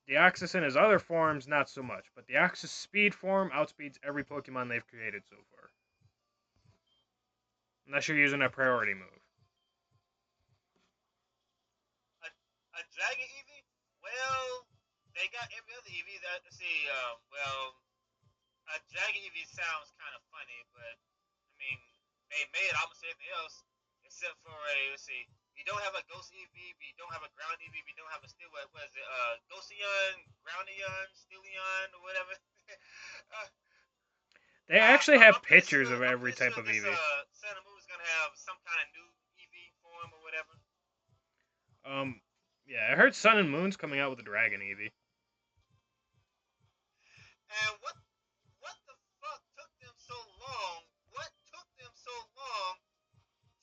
Deoxys in his other forms, not so much, but Deoxys speed form outspeeds every Pokemon they've created so far. Unless you're using a priority move. a Dragon Eevee? Well, they got every other Eevee. Let's see. Well, a Dragon Eevee sounds kind of funny, but I mean, they made almost everything else except for a. Let's see. We don't have a Ghost Eevee. We don't have a Ground Eevee. We don't have a Steel. What is it? Ghostian, Groundian, Steelion, or whatever. uh, They actually have I'm pretty pictures sure. of I'm every pretty type sure of this Eevee. Santa Moon is gonna have some kind of new Eevee form or whatever. Yeah, I heard Sun and Moon's coming out with a Dragon Eevee. And what the fuck took them so long? What took them so long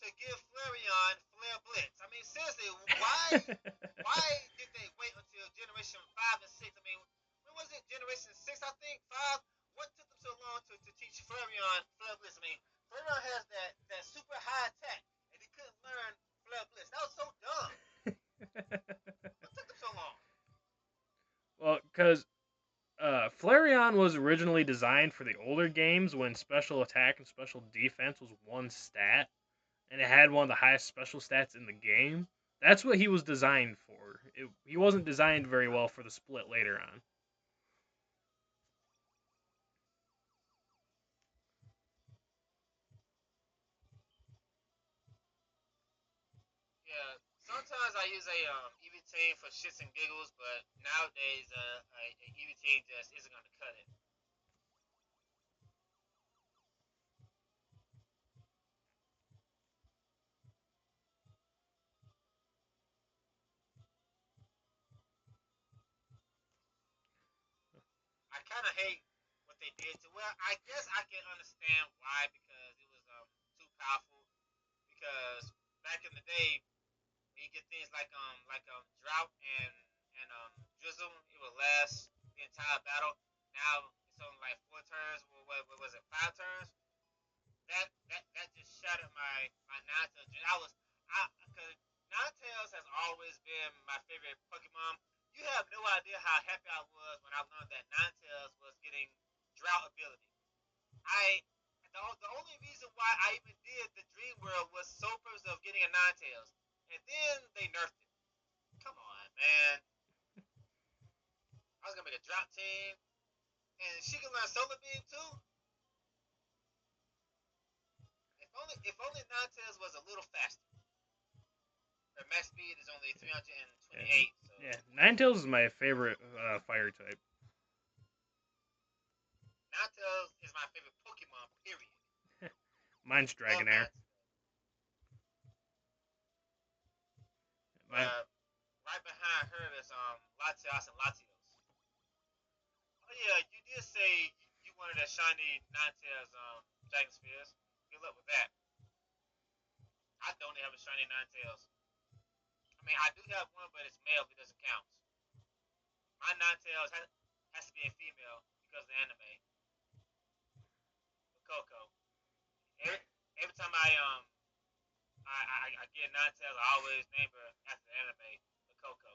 to give Flareon Flare Blitz? I mean, seriously, why did they wait until Generation 5 and 6? I mean, when was it? Generation 6, I think? 5? What took them so long to teach Flareon Flare Blitz? I mean, Flareon has that super high attack, and he couldn't learn Flare Blitz. That was so dumb. What took them so long? Well, because Flareon was originally designed for the older games when special attack and special defense was one stat, and it had one of the highest special stats in the game. That's what he was designed for. He wasn't designed very well for the split later on. Yeah, sometimes I use a EV team for shits and giggles, but nowadays a EV team just isn't gonna cut it. I kind of hate what they did to. Well, I guess I can understand why because it was too powerful. Because back in the day, when you get things like drought and drizzle, it would last the entire battle. Now it's only like 4 turns. What was it? 5 turns. That just shattered my Ninetales dream. Because Ninetales has always been my favorite Pokemon. You have no idea how happy I was when I learned that Ninetales was getting drought ability. I the only reason why I even did the Dream World was so purpose of getting a Ninetales, and then they nerfed it. Come on, man. I was gonna make a drought team, and she can learn Solar Beam too. If only Ninetales was a little faster. Her max speed is only 328. So Yeah, Ninetales is my favorite fire type. Ninetales is my favorite Pokemon. Period. Mine's Love Dragonair. Ninetales. My right behind her is Latios and Latios. Oh yeah, you did say you wanted a shiny Ninetales Dragon Spheres. Good luck with that. I don't have a shiny Ninetales. I mean, I do have one, but it's male. It doesn't count. My Ninetales has to be a female because of the anime. The Coco. Every time I get Ninetales, I always name her after the anime, the Coco.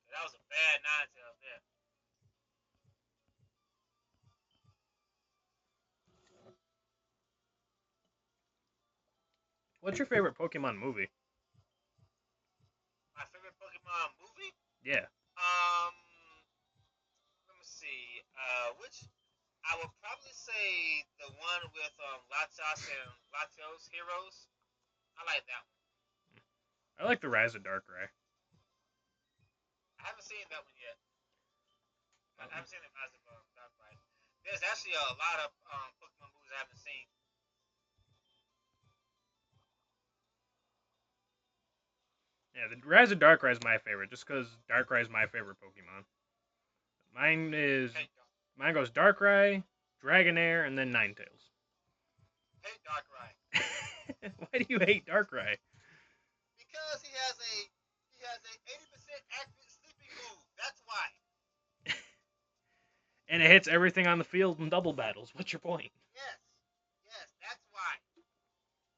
That was a bad Ninetales there. what's your favorite Pokemon movie? My favorite Pokemon movie? Yeah. Um, let me see. Which I would probably say the one with Latios and Latios Heroes. I like that one. I like the Rise of Darkrai. I haven't seen that one yet. I Um, haven't seen the Rise of Darkrai. There's actually a lot of Pokemon movies I haven't seen. yeah, the Rise of Darkrai is my favorite, just because Darkrai is my favorite Pokemon. Mine is Hey, mine goes Darkrai, Dragonair, and then Ninetales. hey Darkrai. Why do you hate Darkrai? Because he has a 80% accurate sleeping move. That's why. And it hits everything on the field in double battles. What's your point? Yes. Yes, that's why.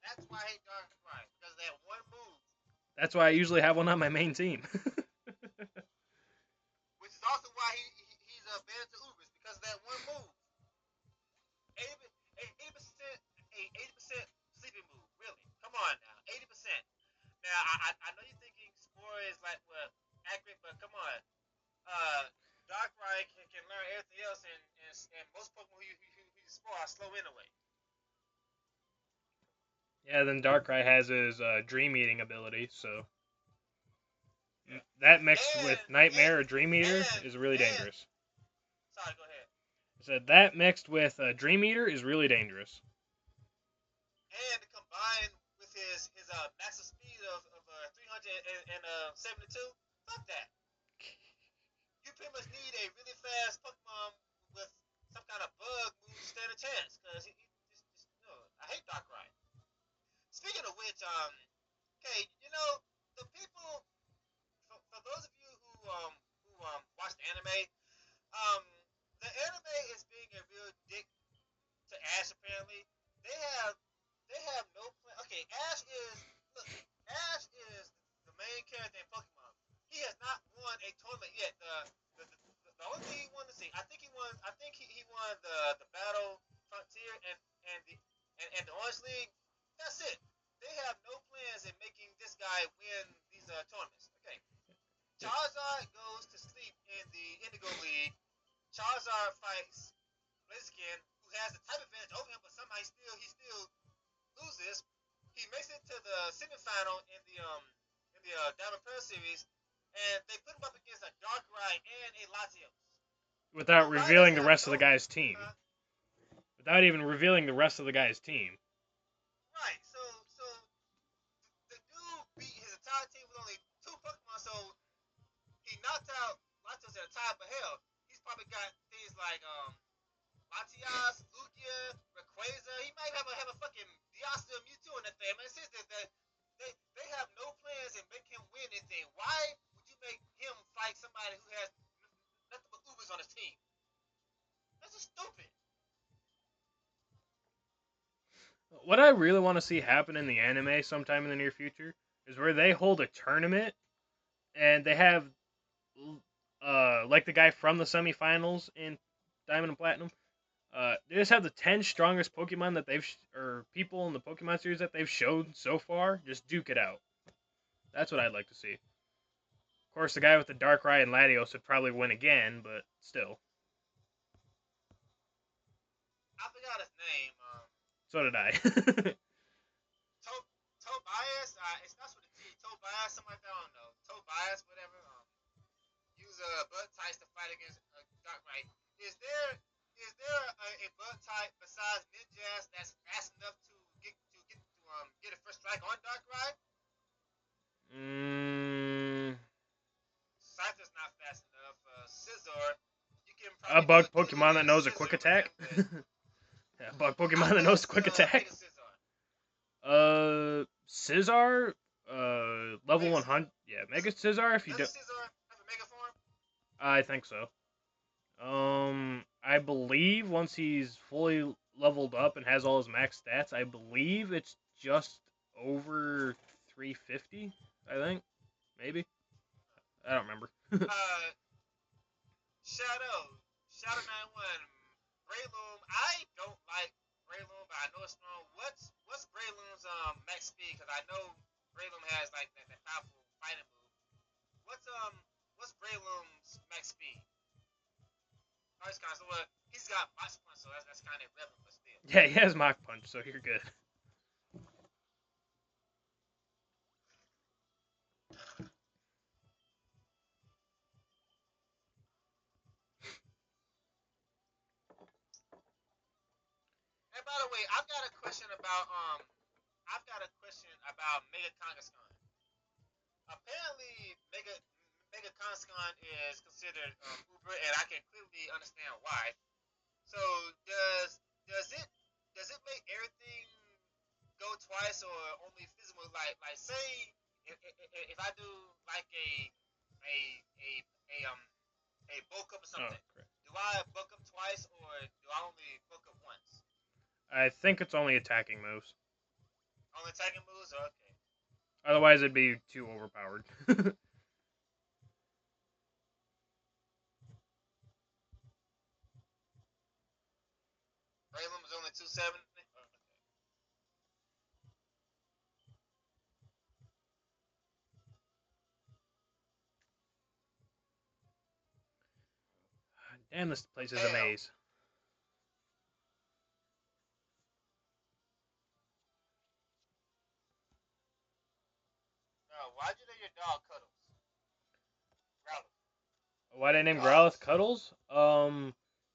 That's why I hate Darkrai. Because of that one move. That's why I usually have one on my main team. Which is also why he's better to Ubers. Because of that one move. 80% 80% sleeping move. Really. Come on now. 80%. Now, I know you're thinking Spore is like, well, accurate, but come on. Uh, Darkrai can learn everything else, and most Pokemon who use Spore are slow anyway. Yeah, then Darkrai has his Dream Eating ability, so Yeah. that mixed with Nightmare or Dream Eater And, is really and, dangerous. sorry, go ahead. I said that mixed with Dream Eater is really dangerous. And combined with his massive speed of 372, fuck that. You pretty much need a really fast Pokemon with some kind of bug move to stand a chance. Because just no, I hate Darkrai. Speaking of which, okay, you know, the people, for those of you who watch the anime, um, the anime is being a real dick to Ash. Apparently, they have they have no plan. Okay, Ash is look, Ash is the main character in Pokemon. He has not won a tournament yet. The only thing he won to see, I think he won. I think he won the Battle Frontier and the Orange League. That's it. They have no plans in making this guy win these tournaments. Okay, Charizard goes to sleep in the Indigo League. Charizard fights Blaziken, who has the type advantage over him, but somehow he still loses. He makes it to the semifinal in the Diamond Pearl series, and they put him up against a Darkrai and a Latios. Without So why does revealing he the have rest of no? the guy's team. Without even revealing the rest of the guy's team. Right. So the dude beat his entire team with only two Pokemon. So he knocked out Latios at a time, but hell, he's probably got things like Latias, Lugia, Rayquaza. He might have a fucking Dialga Mewtwo in that thing. Man, it says that they have no plans and make him win anything. Why would you make him fight somebody who has nothing but Ubers on his team? That's just stupid. What I really want to see happen in the anime sometime in the near future is where they hold a tournament and they have like the guy from the semifinals in Diamond and Platinum. They just have the 10 strongest Pokemon that or people in the Pokemon series that they've showed so far. Just duke it out. That's what I'd like to see. Of course, the guy with the Darkrai and Latios would probably win again, but still. I forgot his name. So did I. Tobias. It starts with a T. Tobias, something like that. I don't know. Tobias, whatever. Use bug types to fight against Darkrai. Is there a bug type besides Ninjas that's fast enough bug Give me Pokemon that Mega knows a Scissor quick for him, attack. but Yeah, bug I Pokemon that played knows quick attack. Mega Scissor. Scizor, level Mega Scissor. 100. Yeah, Mega Scizor. If you do, Doesn't Scissor have a Mega form? I think so. I believe once he's fully leveled up and has all his max stats, I believe it's just over 350. I think maybe. I don't remember. Uh, Shadow. Shadow 91. Breloom. I don't like Breloom, but I know it's strong. What's Breloom's max speed? Because I know Breloom has like that powerful fighting move. What's um what's Breloom's max speed? Oh, he's kind of well. He's got box punch, so that's kind of irrelevant, but still. Yeah, he has Mach Punch, so you're good. And by the way, I've got a question about Mega Kangaskhan. Apparently, Mega Kangaskhan is considered Uber, and I can clearly understand why. So does it does it make everything go twice or only physical? Like say if I do like a a a a bulk up or Oh, something, correct. do I bulk up twice or do I only bulk up once? I think it's only attacking moves. Only attacking moves? Okay. Otherwise, it'd be too overpowered. Breloom is only 270. Okay. Damn, this place is a Damn. maze. No, why'd you name your dog Cuddles? Growlers. Why did I name Growlithe Cuddles. Cuddles?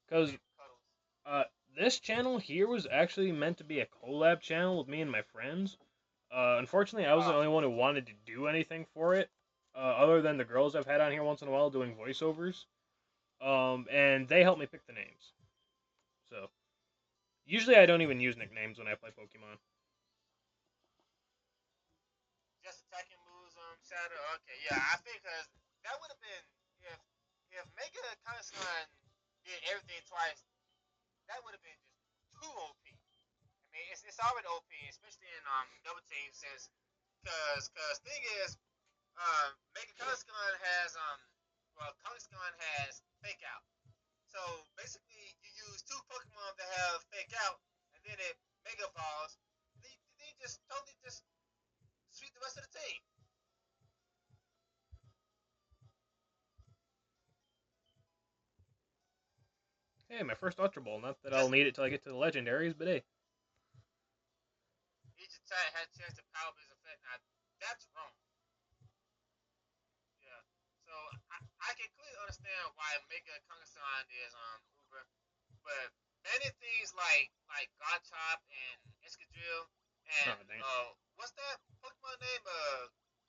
Cause Name Cuddles. uh, this channel here was actually meant to be a collab channel with me and my friends. Unfortunately, I was the Oh. only one who wanted to do anything for it, other than the girls I've had on here once in a while doing voiceovers. And they helped me pick the names. So usually I don't even use nicknames when I play Pokemon. Just attacking moves on Shadow. Okay, yeah, I think because that would have been if Mega Kangaskhan did everything twice, that would have been just too OP. I mean, it's already OP, especially in double team since because thing is Mega Kangaskhan has Kangaskhan has fake out. So basically, you use two Pokemon that have fake out, and then it Mega Balls. They just totally just sweep the rest of the team. Hey, my first Ultra Ball. Not that I'll Just need it till I get to the legendaries, but hey. each attack had a chance to power his effect. Now that's wrong. Yeah. So I can clearly understand why Mega Kangaskhan is Uber, but many things like Garchomp and Escadrille Oh and dang it. what's that Pokemon name?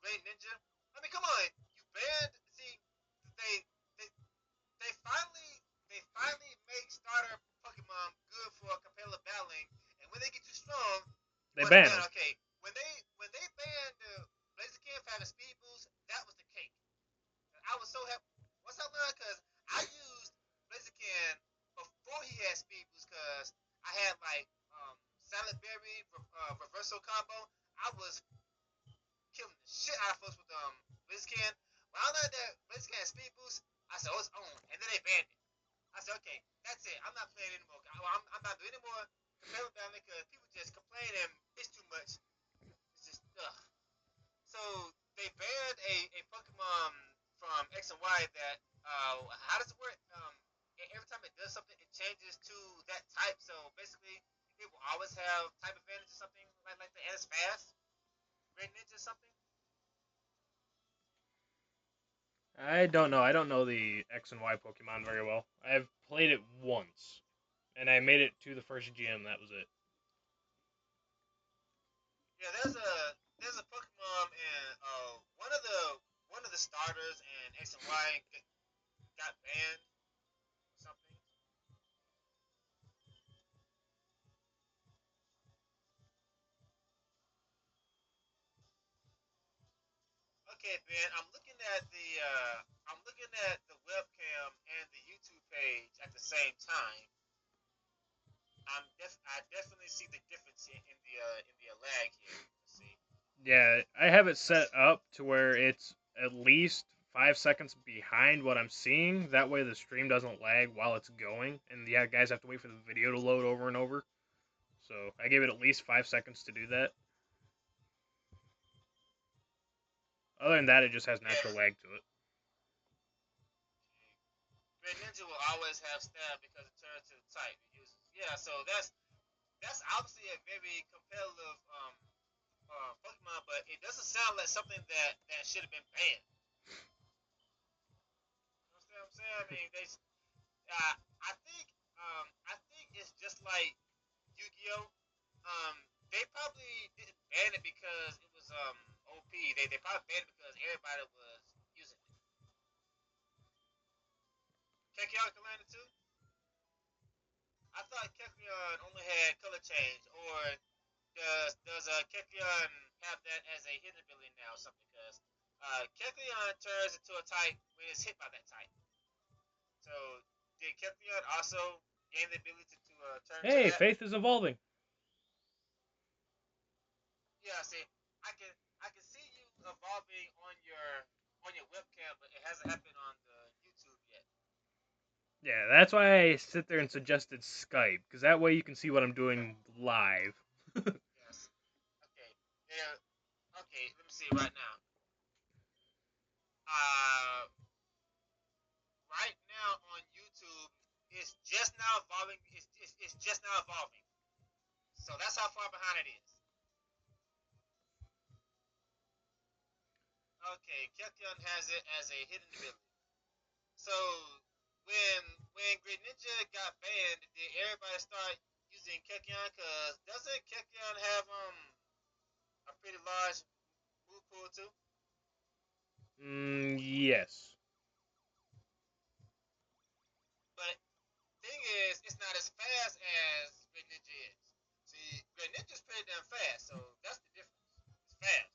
Great Ninja. I mean, come on, you banned. See, they they they finally make starter Pokemon good for competitive battling, and when they get too strong, you They want to ban ban. them. Okay, when they banned Blaziken for having speed boost, that was the cake. I was so happy. What's up, man? Because I used Blaziken before he had speed boost, because I had like Silent Berry reversal combo. I was killing the shit out of folks with Blaziken. When I learned that Blaziken had speed boost, I said, oh, it's on. And then they banned it. I said, okay, that's it. I'm not playing anymore. I'm not doing any more competitive battling because people just complain and it's too much. It's just, ugh. So they banned a Pokemon from X and Y that, how does it work? Every time it does something, it changes to that type. So basically, it will always have type advantage or something like that. And it's fast. Great Ninja or something. I don't know. I don't know the X and Y Pokemon very well. I've played it once, and I made it to the first gym. That was it. Yeah, there's a Pokemon and one of the starters in X and Y got banned or something. Okay, Ben. I'm looking at the webcam and the YouTube page at the same time. I definitely see the difference in the lag here. Let's see. Yeah, I have it set Let's, up to where it's at least 5 seconds behind what I'm seeing. That way the stream doesn't lag while it's going, and yeah, guys have to wait for the video to load over and over. So I gave it at least 5 seconds to do that. Other than that, it just has natural yeah. lag to it. Red Ninja will always have stab because it turns to the type it uses. Yeah, so that's obviously a very competitive Pokemon, but it doesn't sound like something that should have been banned. You understand what I'm saying? I mean, I think it's just like Yu-Gi-Oh. Um, they probably didn't ban it because it was OP. They probably banned it because everybody was using it. Kekleon can land it too. I thought Kekleon only had color change, or does Kekleon have that as a hidden ability now or something? Because Kekleon turns into a type when it's hit by that type. So did Kekleon also gain the ability to turn to Hey, that? Faith is evolving. Yeah, see, I can see you evolving on your webcam, but it hasn't happened on the YouTube yet. Yeah, that's why I sit there and suggested Skype, because that way you can see what I'm doing live. Yes. Okay. Yeah. Okay. Let me see right now. Uh, right now on YouTube, it's just now evolving. It's just now evolving. So that's how far behind it is. Okay, Kekleon has it as a hidden ability. So when when Greninja got banned, did everybody start using Kekleon? Cause doesn't Kekleon have a pretty large move pool too? Yes. But thing is, it's not as fast as Greninja is. See, Greninja's pretty damn fast, so that's the difference. It's fast.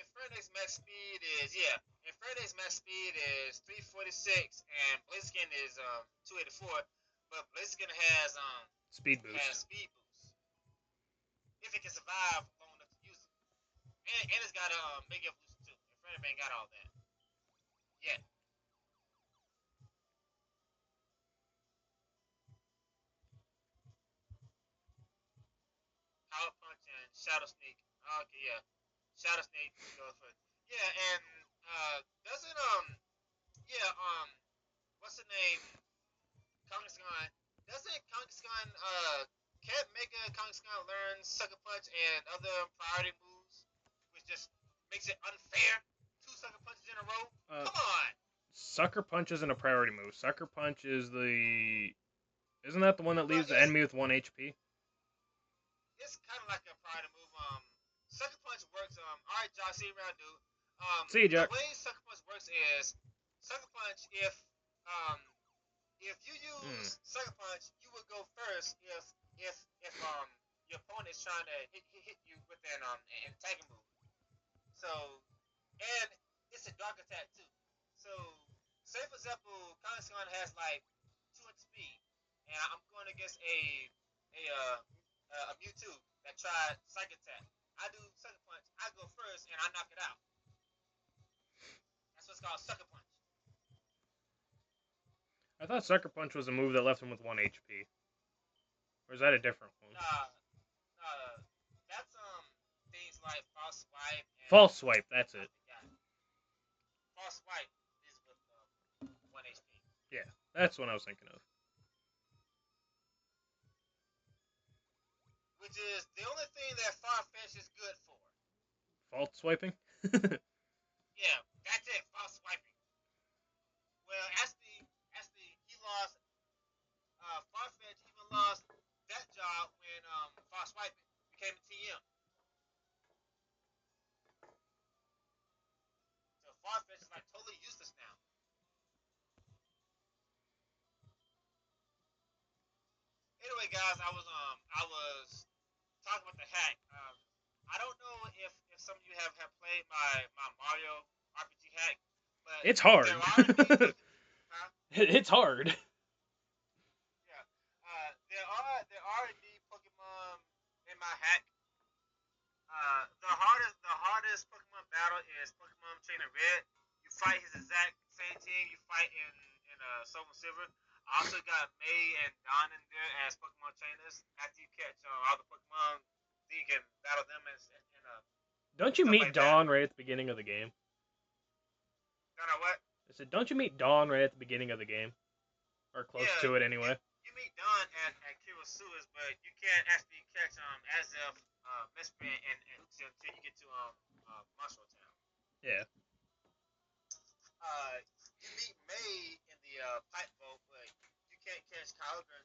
Infernape's max speed is Infernape's max speed is 346 and Blaziken is 284, but Blaziken Speed boost. has speed boost if it can survive long enough to use it, and it's got a mega boost too. Infernape ain't got all that yet. Power punch and Shadow Sneak. Okay, yeah, Shadow Sneak goes for yeah, and doesn't yeah what's the name Kangaskhan, doesn't Kangaskhan can't Mega Kangaskhan learn Sucker Punch and other priority moves, which just makes it unfair. Two Sucker Punches in a row. Uh, Come on. Sucker Punch isn't a priority move. Sucker Punch is the. Isn't that the one that Well, leaves the enemy with 1 HP? it's kind of like a priority move. Sucker Punch works. All right, Josh, see you around, dude. See you, The Jack. way Sucker Punch works is Sucker Punch. Um if you Mm. use Sucker Punch, you would go first if your opponent is trying to hit you with an attacking move. So and it's a dark attack too. So say for example, Kangaskhan has like 200 speed, and I'm going against a Mewtwo that tried Psych Attack. I do Sucker Punch. I go first and I knock it out. That's what's called Sucker Punch. I thought Sucker Punch was a move that left him with 1 HP. Or is that a different one? Nah, nah, that's things like False Swipe and False Swipe, that's I it. forgot. False Swipe is with 1 HP. Yeah, that's what I was thinking of. Which is the only thing that Farfetch is good for. False swiping? Yeah, that's it, false swiping. Well, actually, he lost. Farfetch even lost that job when false swiping became a TM. anyway, guys, I was talking about the hack. I don't know if some of you have played my Mario RPG hack, but It's hard. there are indeed It's hard. yeah, there are indeed Pokemon in my hack. The hardest Pokemon battle is Pokemon Trainer Red. You fight his exact same team you fight in Soul and Silver. I also got May and Don in there as Pokemon trainers. After you catch all the Pokemon, then you can battle them and Don't you stuff meet like that. Dawn right at the beginning of the game? Don't know what? I said, don't you meet Dawn right at the beginning of the game? Or close Yeah, to it you anyway. you meet Don at Kirisua's, but you can't actually catch Azef, Misprint, and until you get to Muscle Town. Yeah. uh, you meet May in the pipe boat, but you can't catch Kyogre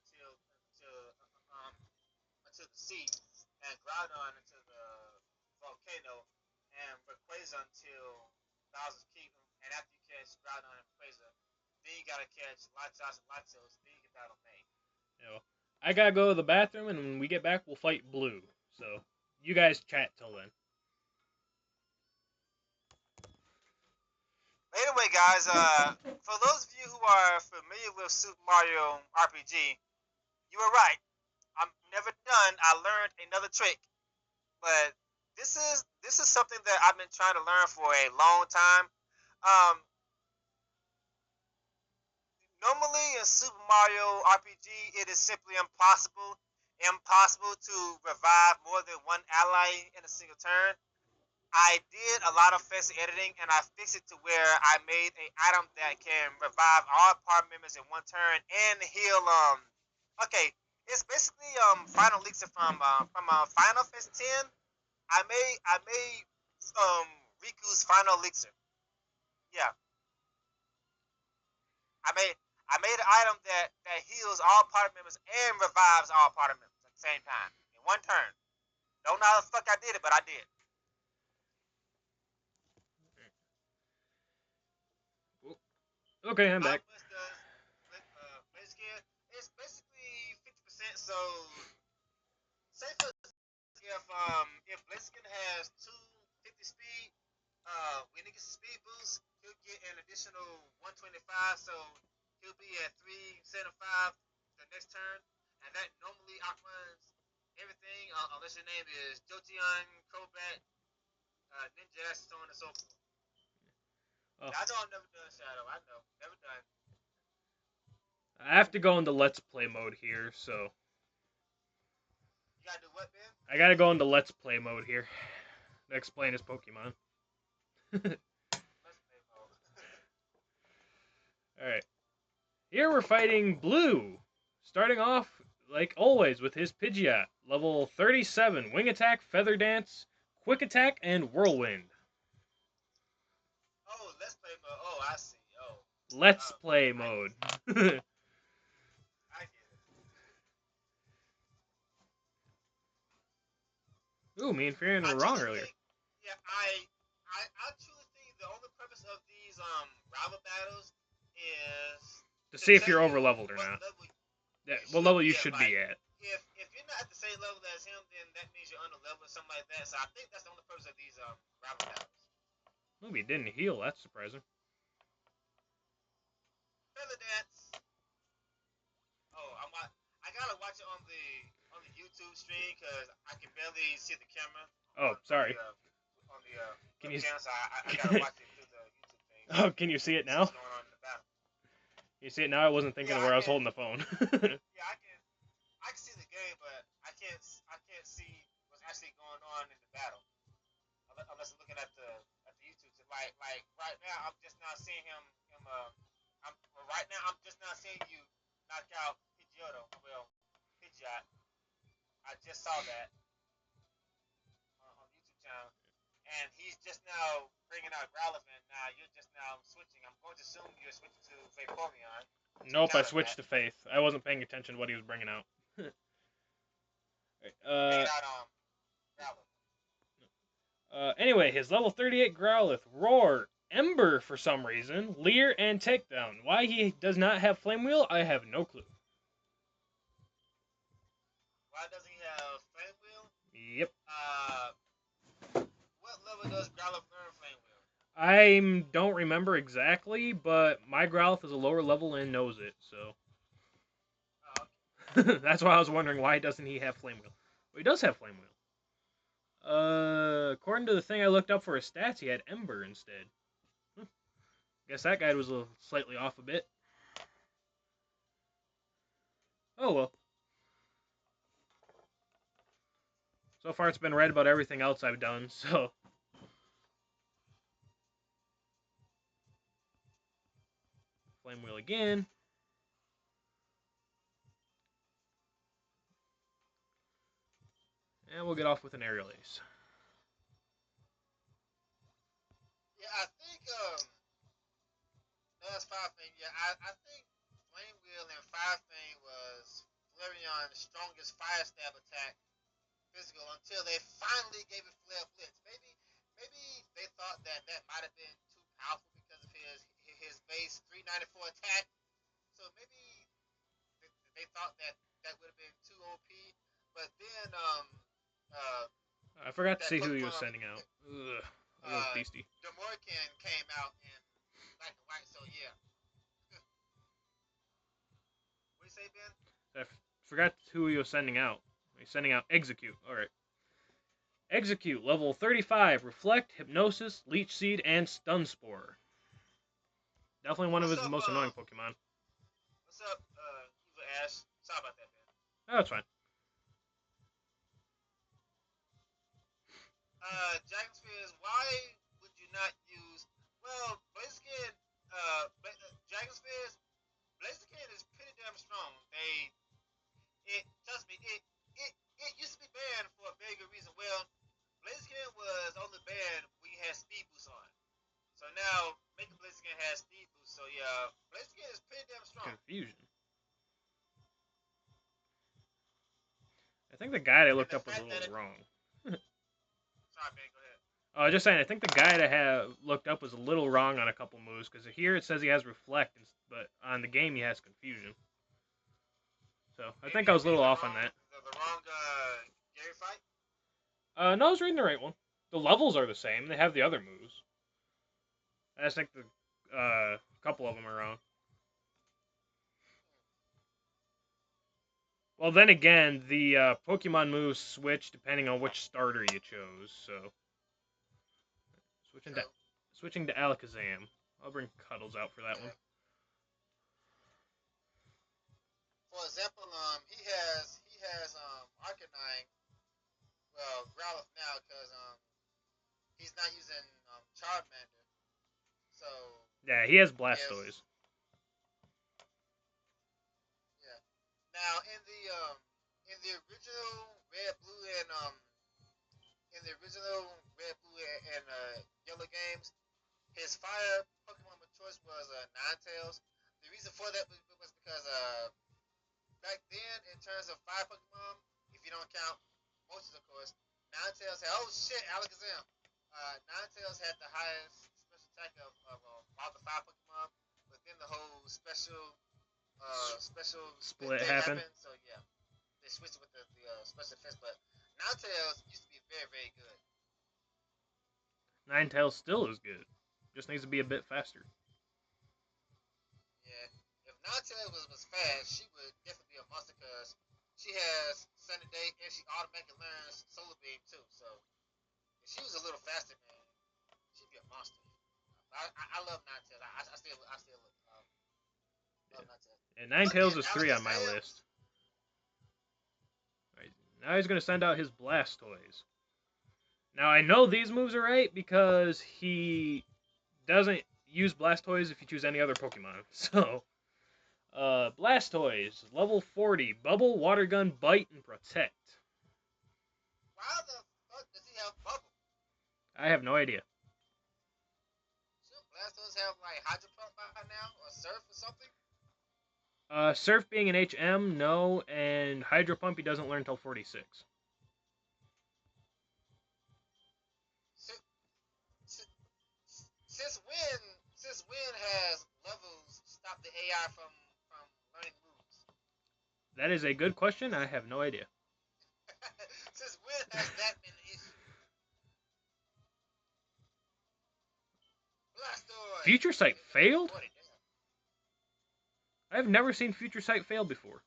um until the sea, and Groudon until the volcano, and Rayquaza until Bowser's Kingdom. And after you catch Groudon and Rayquaza, then you gotta catch Latios and Latios, then you can battle May. You know, I gotta go to the bathroom, and when we get back, we'll fight Blue. So, you guys chat till then. Anyway, guys, for those of you who are familiar with Super Mario RPG, you were right. I'm never done. I learned another trick. But this is something that I've been trying to learn for a long time. Um, Normally in Super Mario RPG, it is simply impossible to revive more than one ally in a single turn. I did a lot of fancy editing and I fixed it to where I made a item that can revive all party members in one turn and heal. Okay, it's basically Final Elixir from Final Fantasy X. I made um Riku's Final Elixir. Yeah, I made I made an item that heals all party members and revives all party members at the same time in one turn. Don't know how the fuck I did it, but I did. Okay, I'm How back. much does Blaziken? It's basically 50%. So say for if Blaziken has 250 speed, when he gets a speed boost, he'll get an additional 125. So he'll be at 375 the next turn, and that normally outruns everything unless your name is Jotion, Crobat, Ninja, so on and so forth. Oh, I know I've never done Shadow. I know, never done. I have to go into Let's Play mode here, so You gotta do what, man? I gotta go into Let's Play mode here to explain his Pokemon. Let's play mode. Alright. Here we're fighting Blue. Starting off, like always, with his Pidgeot. Level 37. Wing Attack, Feather Dance, Quick Attack, and Whirlwind. Oh, let's play mode. Oh, I see. Oh, Let's Play I mode. I get it. Ooh, me and Furion I were wrong truly earlier. think, yeah, I truly think the only purpose of these rival battles is To to see if tell you're over you leveled or what not. level Yeah, you what should level you be at. should Like, be at. if you're not at the same level as him, then that means you're under level or something like that. So I think that's the only purpose of these rival battles. Ooh, he didn't heal. That's surprising. Feather dance. Oh, I gotta watch it on the YouTube stream because I can barely see the camera Oh, sorry. on the Can you? webcam. So I gotta watch it through the YouTube thing Oh, can you see it see now? what's going on in the battle. You see it now? I wasn't thinking Yeah, of I where I was can. holding the phone. Yeah, I can see the game, but I can't see what's actually going on in the battle unless I'm looking at the YouTube. So like right now, I'm just not seeing him. Right now, I'm just not seeing you knock out Pidgeotto. Well, Pidgeot. I just saw that on YouTube channel, and he's just now bringing out Growlithe. Now you're just now switching. I'm going to assume you're switching to Vaporeon to Nope, I counter switched that. to Faith. I wasn't paying attention to what he was bringing out. Bringing out Growlithe. Anyway, his level 38 Growlithe, Roar, Ember for some reason, Leer, and Takedown. Why he does not have Flame Wheel, I have no clue. why doesn't he have Flame Wheel? Yep. What level does Growlithe learn Flame Wheel? I don't remember exactly, but my Growlithe is a lower level and knows it, so Oh, that's why I was wondering why doesn't he have Flame Wheel. Well, he does have Flame Wheel. According to the thing I looked up for his stats, he had Ember instead. Guess that guy was slightly off a bit. Oh well. So far, it's been right about everything else I've done. So Flame Wheel again. And we'll get off with an Aerial Ace. yeah, I think no, that's Fire Fang. Yeah, I think Flame Wheel and Fire Fang was Flareon's strongest Fire Stab attack physical until they finally gave it Flare Blitz. Maybe they thought that might have been too powerful because of his base 394 attack. So maybe they thought that would have been too OP. But then uh I forgot to that see who he was Pokemon sending out. Ugh, that was beastie. Demorkin came out in black and white. So yeah, what do you say, Ben? I forgot who he was sending out. He's sending out Execute. Alright. Execute, level 35. Reflect, Hypnosis, Leech Seed, and Stun Spore. Definitely one of What's his up? most annoying Pokemon. What's up? Evil Ash. Sorry about that, Ben. Oh, that's fine. Dragonsphere, why would you not use? Well, Blaziken. Dragonsphere, Blaziken is pretty damn strong. Trust me, it used to be banned for a very good reason. Well, Blaziken was only banned when you had speed boost on. So now making Blaziken has speed boost. So yeah, Blaziken is pretty damn strong. Confusion. I think the guide I And looked the up was a fact that little wrong. sorry, Ben, go ahead. Oh, just saying, I think the guide I have looked up was a little wrong on a couple moves, because here it says he has Reflect, but on the game he has Confusion. So, I think I was a little off on that. The wrong Gary fight. No, I was reading the right one. The levels are the same, they have the other moves. I just think a couple of them are wrong. Well, then again, the Pokemon moves switch depending on which starter you chose, so... Switching to Alakazam. I'll bring Cuddles out for that one. For example, he has Arcanine. Well, Growlithe now because he's not using Charmander. So Yeah, he has if Blastoise. yeah. Now in the original Red Blue and Yellow games, his fire Pokemon of choice was Ninetales. The reason for that was because back then, in terms of fire Pokemon, if you don't count Moltres, of course, Ninetales had, oh shit, Alakazam. Ninetales had the highest special attack of all the fire Pokemon, but then the whole special Split thing happened. happened, so yeah, they switched it with the special defense, but Ninetales used to be very, very good. Ninetales still is good. Just needs to be a bit faster. Yeah, if Ninetales was fast, she would definitely be a monster because she has Sunny Day and she automatically learns Solar Beam too. So if she was a little faster, man, she'd be a monster. I love Ninetales. I still love Ninetales. And Look at Ninetales is 3 on my Alakazam. list. Right, now he's going to send out his Blastoise. Now I know these moves are right because he doesn't use Blastoise if you choose any other Pokemon. So, Blastoise, level 40, Bubble, Water Gun, Bite, and Protect. Why the fuck does he have Bubble? I have no idea. Shouldn't Blastoise have like Hydro Pump by now or Surf or something? Surf being an HM, no, and Hydro Pump he doesn't learn until 46. Since when has levels stopped the AI from learning moves? That is a good question. I have no idea. When has that been an issue? Blastoise. Future Sight Hit level failed? 40. Damn. I've never seen Future Sight fail before.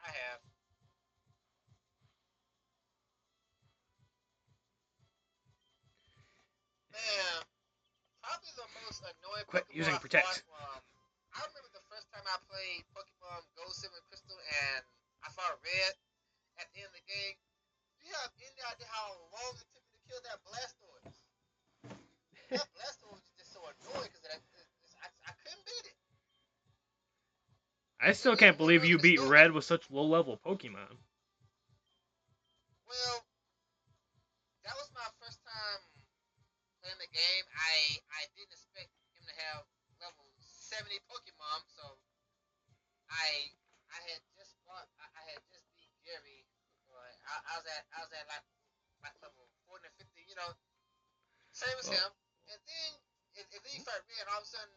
I have. Man, probably the most annoying Quit Pokemon using I fought. Protect. I remember the first time I played Pokemon Gold, Silver, and Crystal, and I fought Red at the end of the game. Do you have any idea how long it took me to kill that Blastoise? That Blastoise was just so annoying because I couldn't beat it. I It still was can't one of believe those you beat historic. Red with such low level Pokemon. Well, that was my first time playing the game. I didn't expect him to have level 70 Pokemon, so I I had just bought I had just beat Gary. I was at like level 40 and 50, same as Well, him. And then you fight Red, and all of a sudden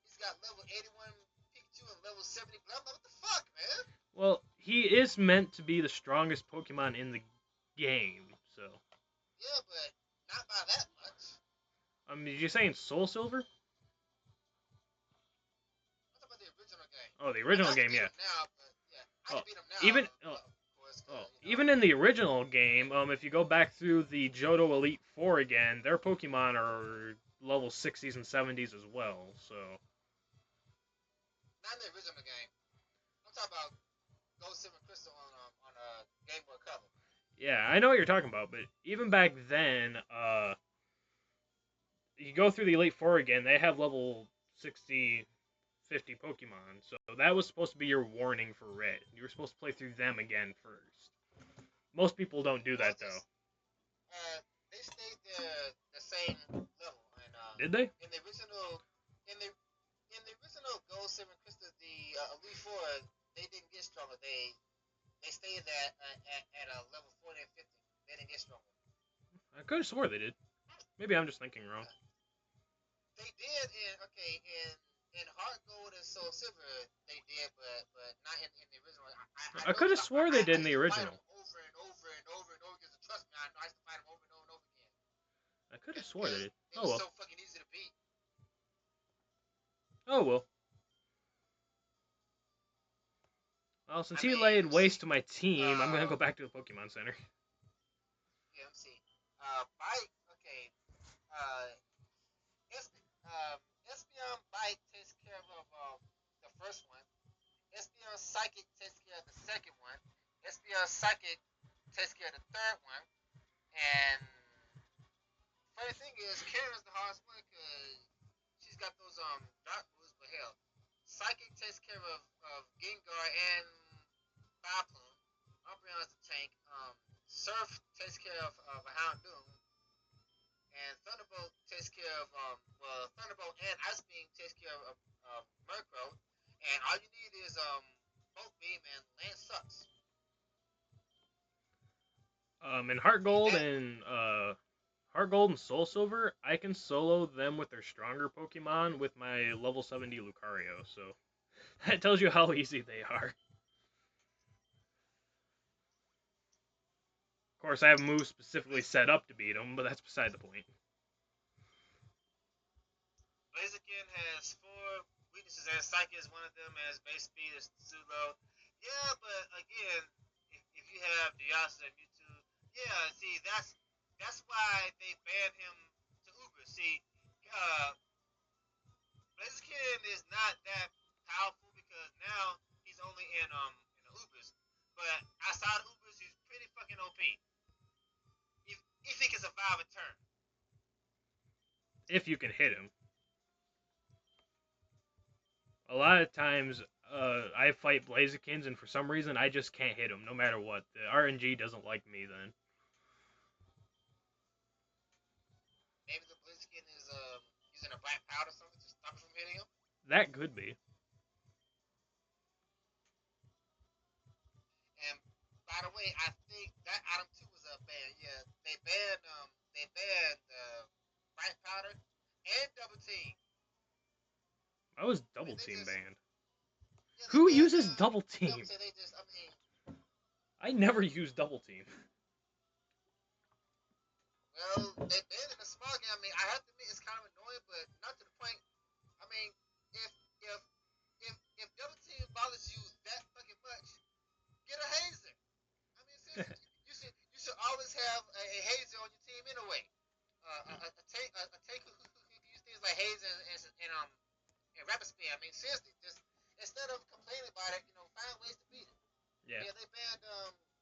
he's got level 81 Pikachu and level 70. I'm like, what the fuck, man? well, he is meant to be the strongest Pokemon in the game, so. Yeah, but not by that much. Did you say in Soul Silver? I'm talking about the original game. Oh, the I mean, original I can game, beat yeah. him now, but yeah, I Oh, can beat him now, even of course, even in the original game, if you go back through the Johto Elite Four again, their Pokemon are level 60s and 70s as well. So not in the original game. I'm talking about Gold, Silver, and Crystal on Game Boy Color. yeah, I know what you're talking about. But even back then, you go through the Elite Four again, they have level 60, 50 Pokemon. So that was supposed to be your warning for Red. You were supposed to play through them again first. Most people don't do Well, that though. they stayed the same level, and Did they? in the original, in the in the original Gold, Silver, and Crystal, the Elite Four, they didn't get stronger. They stayed at a level 40 and 50. They didn't get stronger. I could have swore they did. Maybe I'm just thinking wrong. They did in Heart Gold and Soul Silver. They did, but not in the original. I I know could have because swore they I did in the used to fight original. them over and over and over and over again. So trust me, I know I used to fight them over and over and over again. I could have swore they Because did. they Oh were well. so fucking easy to beat. Oh well. Well, since I he mean, laid let me see. waste to my team, I'm gonna go back to the Pokemon Center. Yeah, let me see. Bite. Okay. Uh, Espeon Bite takes care of the first one. Espeon Psychic takes care of the second one. Espeon Psychic takes care of the third one. And funny thing is, Karen's the hardest one because she's got those dark moves, but hell, Psychic takes care of Gengar and Vileplume. Umbreon's the tank. Surf takes care of a Houndoom. And Thunderbolt takes care of Thunderbolt and Ice Beam takes care of Murkrow. And all you need is Bolt Beam and Lance sucks. In Heart See Gold that? and Heart Gold and Soul Silver, I can solo them with their stronger Pokemon with my level 70 Lucario. So that tells you how easy they are. Of course, I have moves specifically set up to beat them, but that's beside the point. Blaziken has 4 weaknesses, and Psychic is one of them. As base speed is too low. Yeah, but again, if you have Diasa and Mewtwo, yeah, see that's why they banned him to Uber. See, uh, Blaziken is not that powerful because now he's only in the Ubers. But outside of Ubers, he's pretty fucking OP. If he can survive a turn. If you can hit him. A lot of times, I fight Blazikins, and for some reason, I just can't hit them, no matter what. The RNG doesn't like me then. Maybe the Blaziken is using a black powder or something to stop it from hitting him. That could be. And by the way, I think that item too was a ban. Yeah, they banned white powder and double team. I was I double mean, they team just banned. yeah they Who banned uses double double team? team. They just I mean I never use double team. Well, they banned in a small game. I mean, I have to admit it's kind of annoying, but not to the point. I mean, if if if double team bothers you that fucking much, get a hazer. I mean, seriously, you should always have a hazer on your team anyway. A tank who can use things like haze and rapid spin. I mean, seriously, just instead of complaining about it, find ways to beat it. Yeah. Yeah, they banned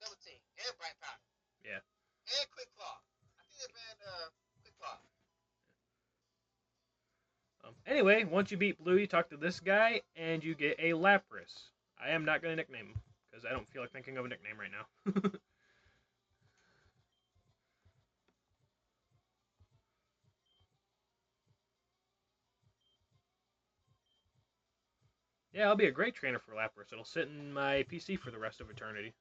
double team and bright powder Yeah. and quick claw. I think they banned quick claw. Anyway, once you beat Blue, you talk to this guy, and you get a Lapras. I am not going to nickname him, because I don't feel like thinking of a nickname right now. Yeah, I'll be a great trainer for Lapras. It'll sit in my PC for the rest of eternity.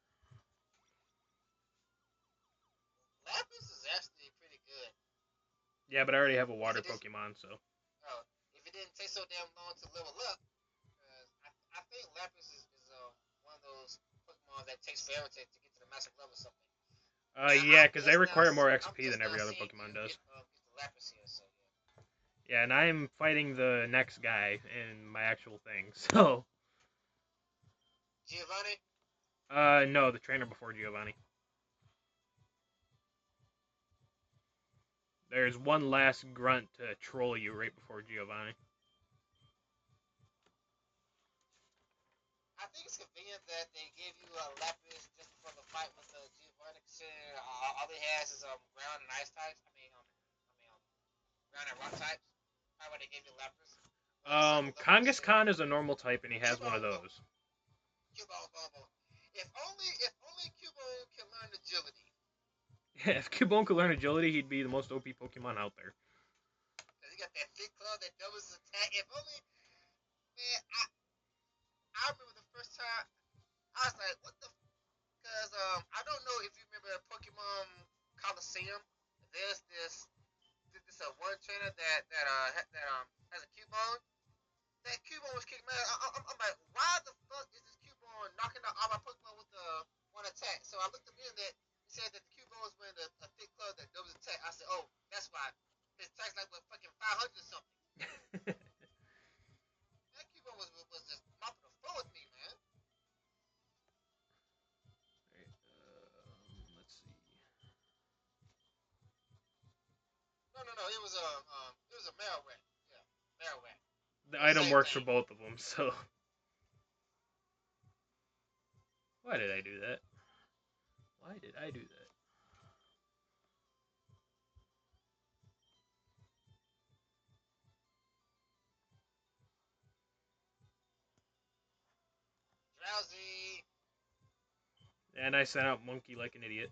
Lapras is actually pretty good. Yeah, but I already have a water Pokemon, so. Oh, if it didn't take so damn long to level up, I think Lapras is one of those Pokemon that takes forever to get to the master level or something. Yeah, because they require more XP than every other Pokemon does. Get the Lapras here, so yeah. Yeah, and I'm fighting the next guy in my actual thing, so. Giovanni? No, the trainer before Giovanni. There's one last grunt to troll you right before Giovanni. I think it's convenient that they gave you a Lapras just before the fight with Giovanni, considering all he has is ground and ice types. Ground and rock types. Probably why they gave you Lapras. Kangaskhan is a normal type, and he has one of those. Cubone. If only Cubone can learn agility. Yeah, if Cubone could learn agility, he'd be the most OP Pokemon out there. Cause he got that thick claw that doubles his attack. If only, man, I remember the first time I was like, what the? Cause I don't know if you remember Pokemon Coliseum. There's this one trainer that has a Cubone. That Cubone was kicking man. I'm like, why the fuck is this Cubone knocking out all my Pokemon with one attack? So I looked up in that. He said that the Cubone was wearing a thick club that doubles attack. I said, oh, that's why. His attack's like what fucking 500 or something. That Cubone was just mopping the floor with me, man. Let's see. No. It was a Marowak. Yeah, Marowak. The item works for both of them, so. Why did I do that? Why did I do that? Drowsy. And I sent out Monkey like an idiot.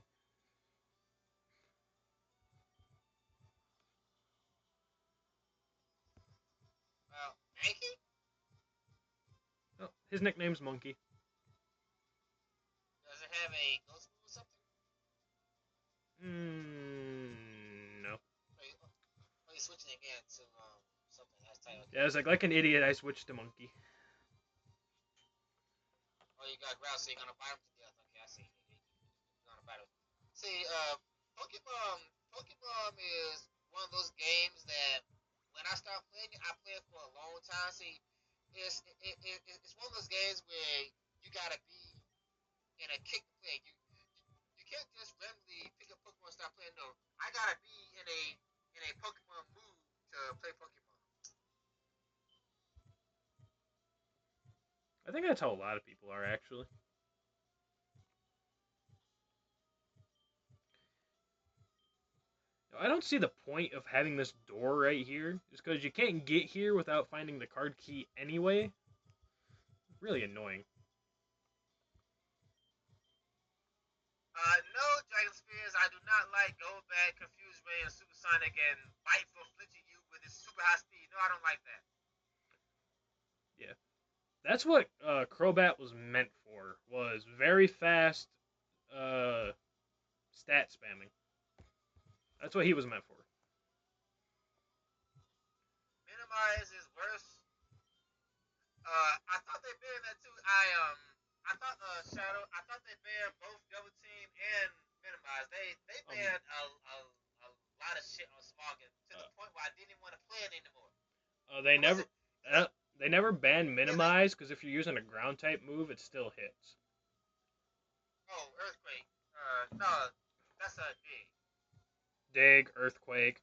Yankee? Oh, his nickname's Monkey. Does it have a ghost move or something? No. Oh, you're switching again to something else title. Yeah, I was like an idiot, I switched to Monkey. Oh, you got ground, so you're gonna bite him to death. Okay, I see. You're gonna bite him. See, Pokemon is one of those games that when I start playing it, I play it for a long time. See, it's one of those games where you gotta be in a kick to play. You can't just randomly pick up Pokemon and start playing. No, I gotta be in a Pokemon mood to play Pokemon. I think that's how a lot of people are, actually. I don't see the point of having this door right here, just because you can't get here without finding the card key anyway. Really annoying. No, Dragon Spears, I do not like Golbat, Confused Ray, and Supersonic and Bite for flinching you with its super high speed. No, I don't like that. Yeah. That's what Crobat was meant for, was very fast stat spamming. That's what he was meant for. Minimize is worse. I thought they banned that too. I thought Shadow. I thought they banned both double team and minimize. They Um, banned a lot of shit on Smoggin to uh, the point where I didn't even want to play it anymore. they It never wasn't. uh, they never banned Yeah, they. minimize because if you're using a ground type move, it still hits. Oh, earthquake. No, that's a dig. Dig, earthquake.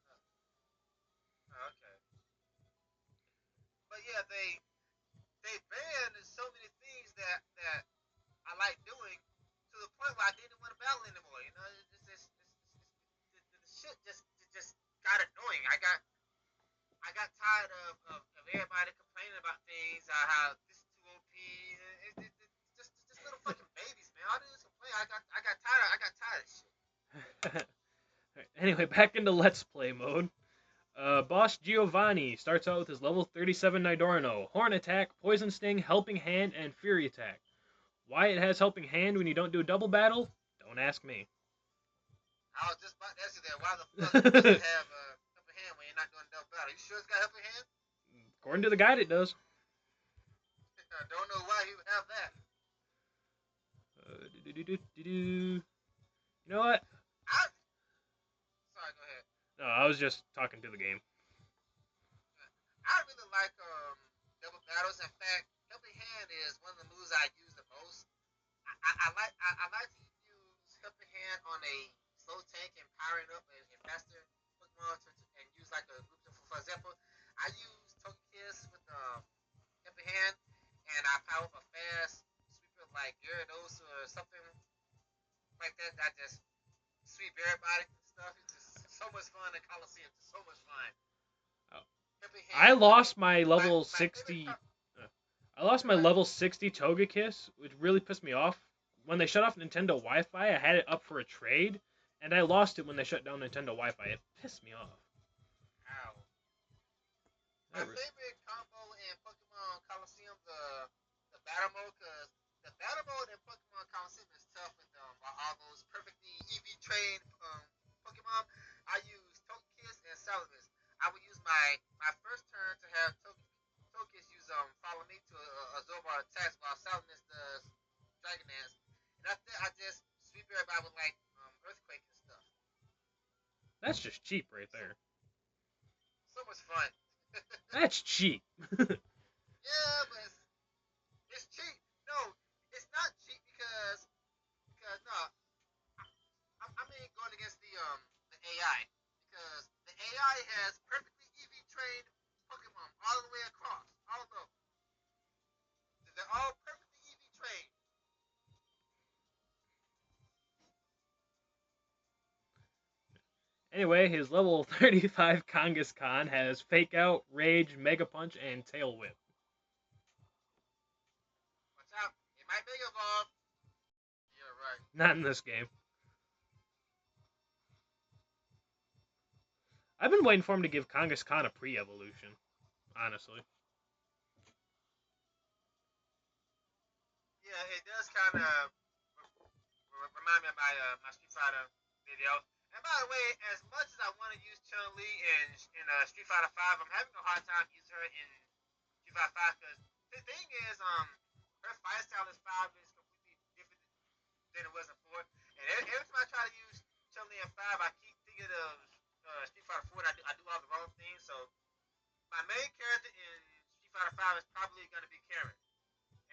Okay, but yeah, they banned so many things that I like doing to the point where I didn't want to battle anymore. You know, the shit just got annoying. I got tired of everybody complaining about things. How this is too OP. Just little fucking babies, man. All they do is complain. I got tired. I got tired of shit. Anyway, back into Let's Play mode. Boss Giovanni starts out with his level 37 Nidorno, Horn Attack, Poison Sting, Helping Hand, and Fury Attack. Why it has Helping Hand when you don't do a double battle? Don't ask me. I was just about to ask you that. Why the fuck does it have helping hand when you're not doing double battle? You sure it's got helping hand? According to the guide, it does. I don't know why he would have that. You know what? I sorry, go ahead. No, I was just talking to the game. I really like double battles. In fact, helping hand is one of the moves I use the most. I like to use helping hand on a slow tank and powering up a faster Pokemon and use like a group. For example, I use Togekiss with helping hand, and I power up a fast sweeper like Gyarados or something like that. I just sweep everybody and stuff. It's just so much fun in Coliseum. It's so much fun. Helping I hand. I mean, lost my level my favorite. 60. I lost Go my ahead. level 60 Togekiss, which really pissed me off. When they shut off Nintendo Wi-Fi, I had it up for a trade, and I lost it when they shut down Nintendo Wi-Fi. It pissed me off. Ow. My favorite combo in Pokemon Coliseum, the battle mode, because the battle mode in Pokemon Coliseum is tough with all those perfectly EV trained Pokemon. I use Togekiss and Salamence. I would use my first turn to have Togekiss use follow me to absorb our attacks while Salamence does Dragon Dance. And after that, I just sweep everybody with like Earthquake and stuff. That's just cheap right So there. so much fun. That's cheap. Yeah, but it's cheap. No, it's not cheap because no, I mean going against the AI because the AI has perfectly EV trained Pokemon all the way across, all of them. They're all perfectly EV trained. Anyway, his level 35 Kangaskhan has Fake Out, Rage, Mega Punch, and Tail Whip. Watch out, it might Mega Evolve. Yeah, right. Not in this game. I've been waiting for him to give Kangaskhan a pre-evolution, honestly. Yeah, it does kind of remind me of my Street Fighter video. And by the way, as much as I want to use Chun Li in Street Fighter Five, I'm having a hard time using her in Street Fighter Five because the thing is, her fight style is five is completely different than it was in four. And every time I try to use Chun Li in five, I keep thinking of Street Fighter Four. And I do all the wrong things. So my main character in Street Fighter Five is probably going to be Karen.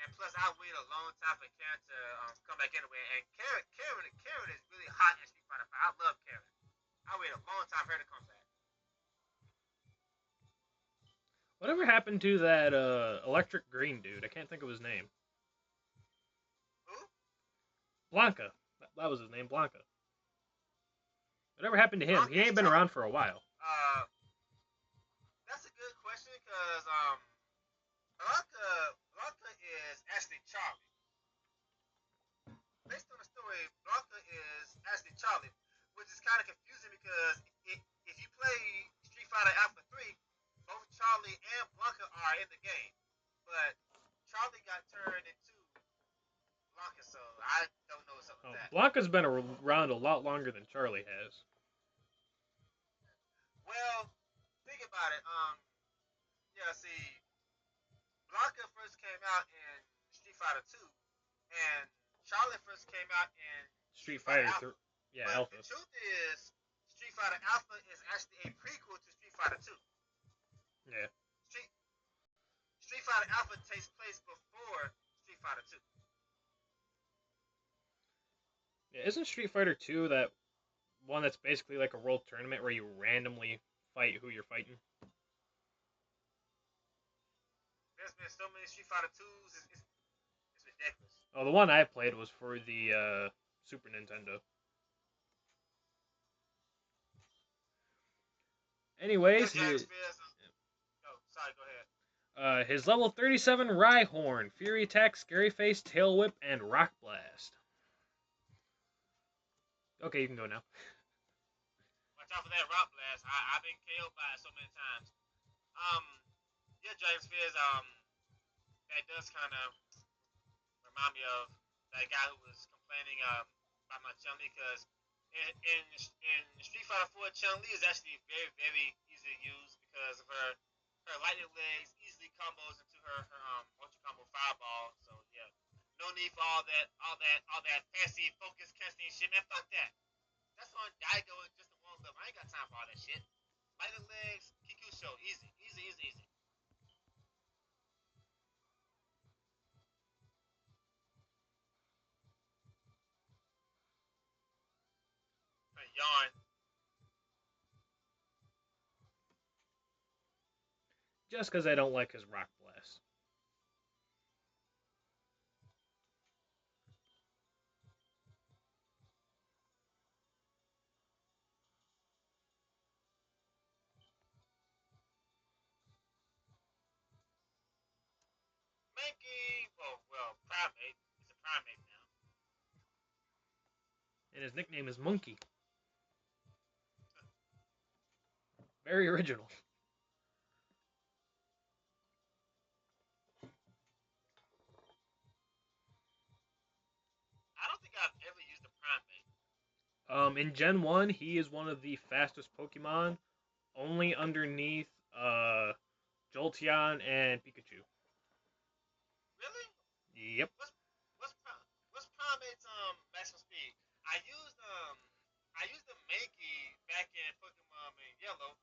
And plus, I wait a long time for Karen to come back anyway. And Karen is really hot in Street Fighter 5. I love Karen. I wait a long time for her to come back. Whatever happened to that electric green dude? I can't think of his name. Who? Blanca. That was his name, Blanca. Whatever happened to him? He Blanca's ain't been Charlie. around for a while. That's a good question because Blanca is actually Charlie. Based on the story, Blanca is actually Charlie, which is kind of confusing because if you play Street Fighter Alpha 3, both Charlie and Blanca are in the game. But Charlie got turned into Blanca, so I don't know what's up with Oh, that. Blanca's been around a lot longer than Charlie has. Well, think about it. Yeah, see, Blanca first came out in Street Fighter 2, and Charlotte first came out in Street Street Fighter Fighter 3. Alpha. Yeah, But Alpha. the truth is, Street Fighter Alpha is actually a prequel to Street Fighter 2. Yeah. Street, Street Fighter Alpha takes place before Street Fighter 2. Yeah, isn't Street Fighter 2 that one that's basically like a world tournament where you randomly fight who you're fighting? There's been so many Street Fighter 2s, it's ridiculous. Oh, the one I played was for the Super Nintendo. Anyways, Jax Fizz. Oh, sorry, go ahead. his level 37 Rhyhorn, Fury Attack, Scary Face, Tail Whip, and Rock Blast. Okay, you can go now. Watch out for that Rock Blast. I've been KO'd by it so many times. Um, yeah, Jax Fizz, that does kind of remind me of that guy who was complaining about my Chun Li because in Street Fighter 4, Chun Li is actually very, very easy to use because of her lightning legs easily combos into her ultra combo fireball. So yeah, no need for all that fancy focus casting shit. Man, fuck that. That's on Daigo and just the one level. I ain't got time for all that shit. Lightning legs, Kiku show, easy, easy, easy, easy. Yarn. Just because I don't like his Rock Blast. Mankey, well, primate. He's a primate now. And his nickname is Monkey. Very original. I don't think I've ever used a primate. In Gen 1, he is one of the fastest Pokemon, only underneath Jolteon and Pikachu. Really? Yep. What's primate's maximum speed? I used the Mankey back in Pokemon Yellow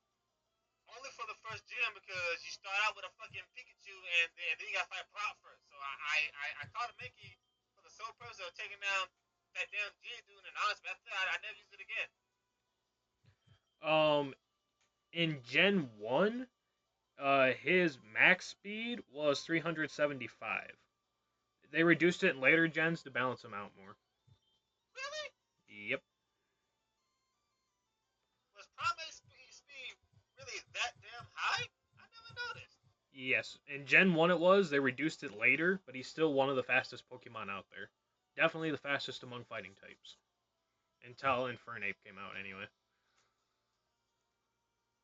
only for the first gym because you start out with a fucking Pikachu and then you gotta fight Brock first. So I caught a Mankey for the sole purpose of taking down that damn gym dude, and honestly, after that, I never used it again. In Gen 1, his max speed was 375. They reduced it in later gens to balance him out more. Really? Yep. Was primate speed really that damn high? I never noticed. Yes. In Gen 1 it was. They reduced it later, but he's still one of the fastest Pokemon out there. Definitely the fastest among fighting types. Until Infernape came out, anyway.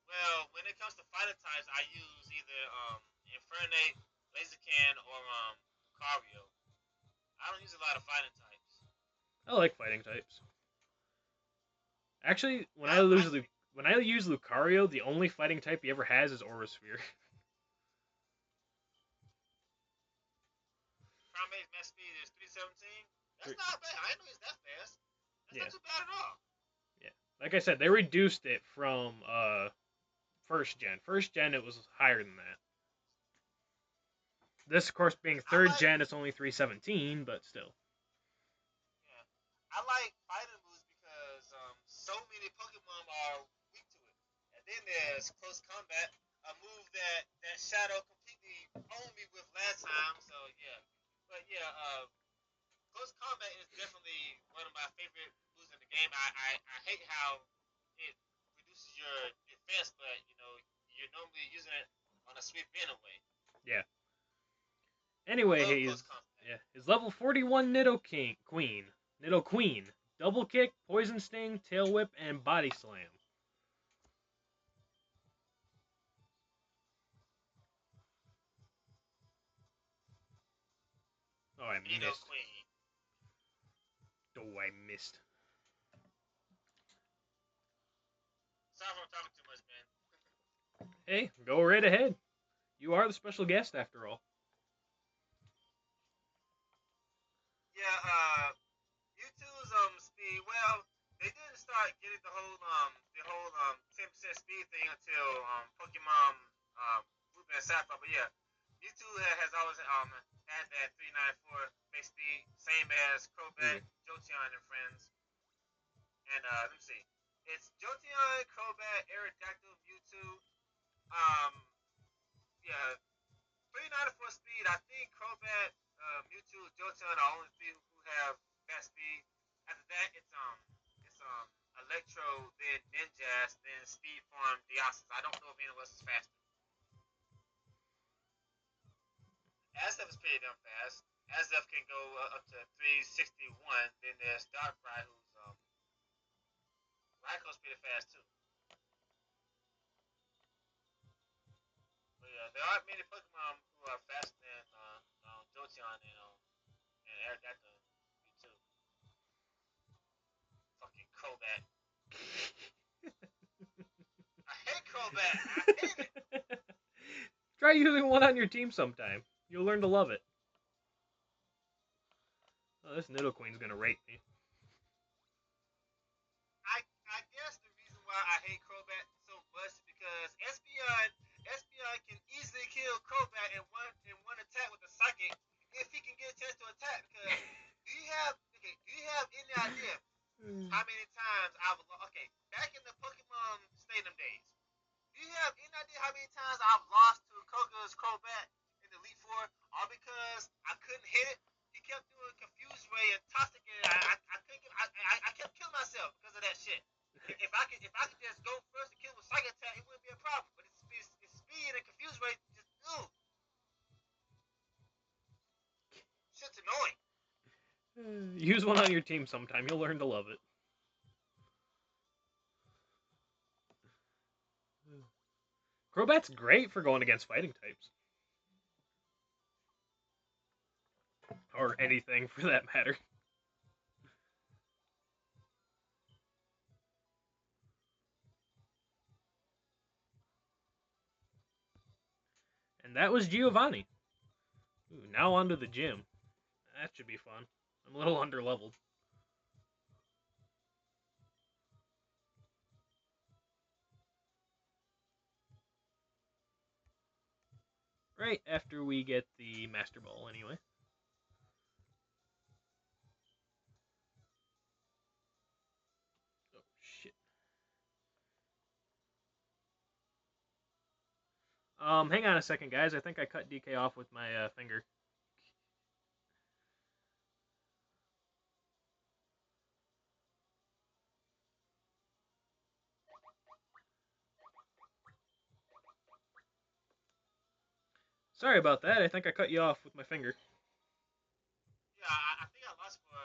Well, when it comes to fighting types, I use either Infernape, Blaziken, or Lucario. I don't use a lot of fighting types. I like fighting types. Actually, Yeah, when I use Lucario, the only fighting type he ever has is Aura Sphere. Primate's max speed is 317. That's not bad. I didn't know he's that fast. That's Yeah. not too bad at all. Yeah. Like I said, they reduced it from first gen. First gen it was higher than that. This, of course, being third gen, it's only 317, but still. Yeah, I like fighting moves because so many Pokemon are weak to it. And then there's close combat, a move that Shadow completely owned me with last time. So yeah, but yeah, close combat is definitely one of my favorite moves in the game. I hate how it reduces your defense, but you know you're normally using it on a sweep anyway. Yeah. Anyway, his level 41 Nido Queen, double kick, poison sting, tail whip, and body slam. Oh, I missed. Queen. Oh, I missed. Sorry if I'm talking too much, man. Hey, go right ahead. You are the special guest, after all. Yeah, Yeah, Mewtwo's speed. Well, they didn't start getting the whole 10% speed thing until Pokemon Ruby and Sapphire. But yeah, Mewtwo has always had that 394 base speed, same as Crobat, Mm. Jolteon, and friends. And let me see, it's Jolteon, Crobat, Aerodactyl, Mewtwo. Um, yeah, 394 speed. I think Crobat, Mewtwo, Jolteon are only three who have that speed. After that, it's Electro, then Ninjask, then Speed Form, Deoxys. I don't know if anyone else is faster. Aztec is pretty damn fast. Aztec can go up to 361. Then there's Darkrai, who's Raiko's pretty fast too. But yeah, there aren't many Pokemon who are faster than Jolteon and Aerodactyl. Me too. Fucking Crobat. I hate Crobat. I hate it. Try using one on your team sometime. You'll learn to love it. Oh, this Nidoqueen's gonna rape me. I guess the reason why I hate Crobat so much is because Espeon can easily kill Crobat in one attack with a psychic if he can get a chance to attack. Because do you have any idea how many times back in the Pokemon Stadium days, do you have any idea how many times I've lost to Koga's Crobat in the Elite Four, all because I couldn't hit it? He kept doing Confused Ray and Toxic, and I couldn't I kept killing myself because of that shit. If I could just go first and kill with Psychic Attack, it wouldn't be a problem. But it's speed and Confused Ray just shit's annoying. Use one on your team sometime. You'll learn to love it. Crobat's great for going against fighting types. Or anything for that matter. And that was Giovanni. Ooh, now onto the gym. That should be fun. I'm a little underleveled. Right after we get the Master Ball, anyway. Oh, shit. Hang on a second, guys. I think I cut DK off with my finger. Sorry about that. I think I cut you off with my finger. Yeah, I think I lost for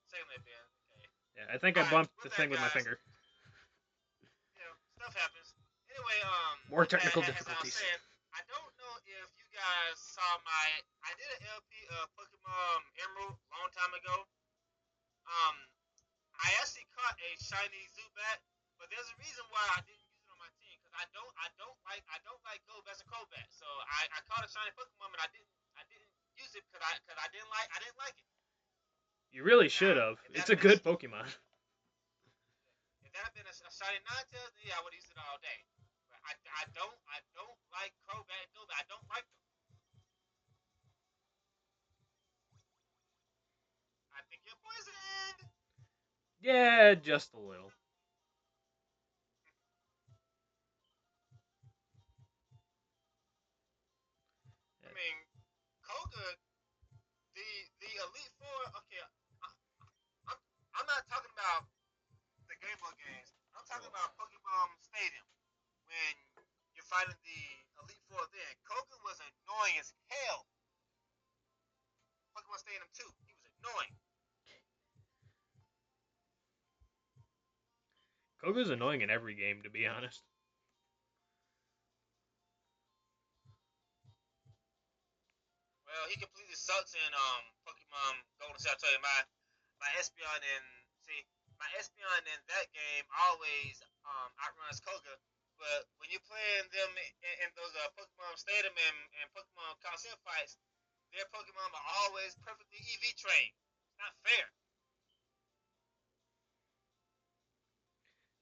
saying that Ben. Okay. Yeah, I think All I right, bumped we're the back, thing with my guys. finger. Stuff happens. Anyway, More technical as I was difficulties. saying, I don't know if you guys saw I did an LP of Pokemon Emerald a long time ago. Um, I actually caught a shiny Zubat, but there's a reason why I didn't use it on my team because I don't like Gold as a Crobat. So I caught a shiny Pokemon, but I didn't use it because I didn't like it. You really should Now have. if that It's had a been a good Pokemon. if that had been a shiny Ninetales, then yeah, I would have used it all day. But I don't like Crobat and Gobat. I don't like them. I think you're poisoned. Yeah, just a little. I mean, Koga, the the Elite Four. Okay, I'm I'm not talking about the Game Boy games. I'm talking about Pokemon Stadium when you're fighting the Elite Four. Then Koga was annoying as hell. Pokemon Stadium 2, he was annoying. Koga's annoying in every game, to be honest. Well, he completely sucks in Pokemon Golden Sun. I tell you, my Espeon in see my Espeon in that game always outruns Koga. But when you're playing them in those Pokemon Stadium and Pokemon Coliseum fights, their Pokemon are always perfectly EV trained. Not fair.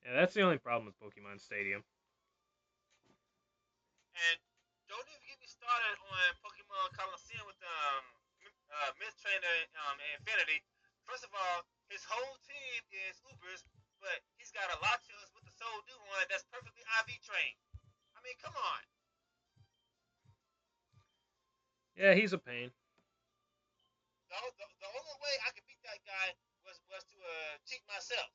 Yeah, that's the only problem with Pokemon Stadium. And don't even get me started on Pokemon Coliseum with Myth Trainer Infinity. First of all, his whole team is Ubers, but he's got a Latios with the Soul Dew on that's perfectly IV trained. I mean, come on. Yeah, he's a pain. The only way I could beat that guy was to cheat myself.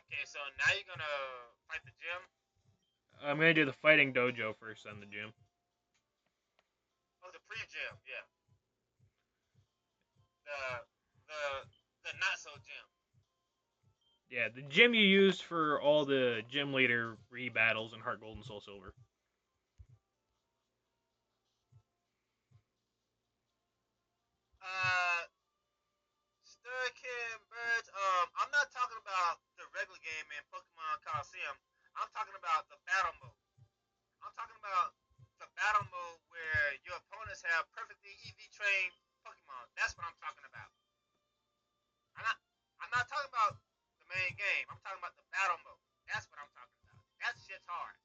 Okay, so now you're gonna fight the gym. I'm gonna do the fighting dojo first, then the gym. Oh, the pre-gym, yeah. The the the not so gym. Yeah, the gym you use for all the gym leader re-battles in Heart Gold and Soul Silver. Uh, Sturkin Birds. I'm not talking about the regular game in Pokemon Coliseum. I'm talking about the battle mode. I'm talking about the battle mode where your opponents have perfectly EV trained Pokemon. That's what I'm talking about. I'm not. I'm not talking about the main game. I'm talking about the battle mode. That's what I'm talking about. That shit's hard.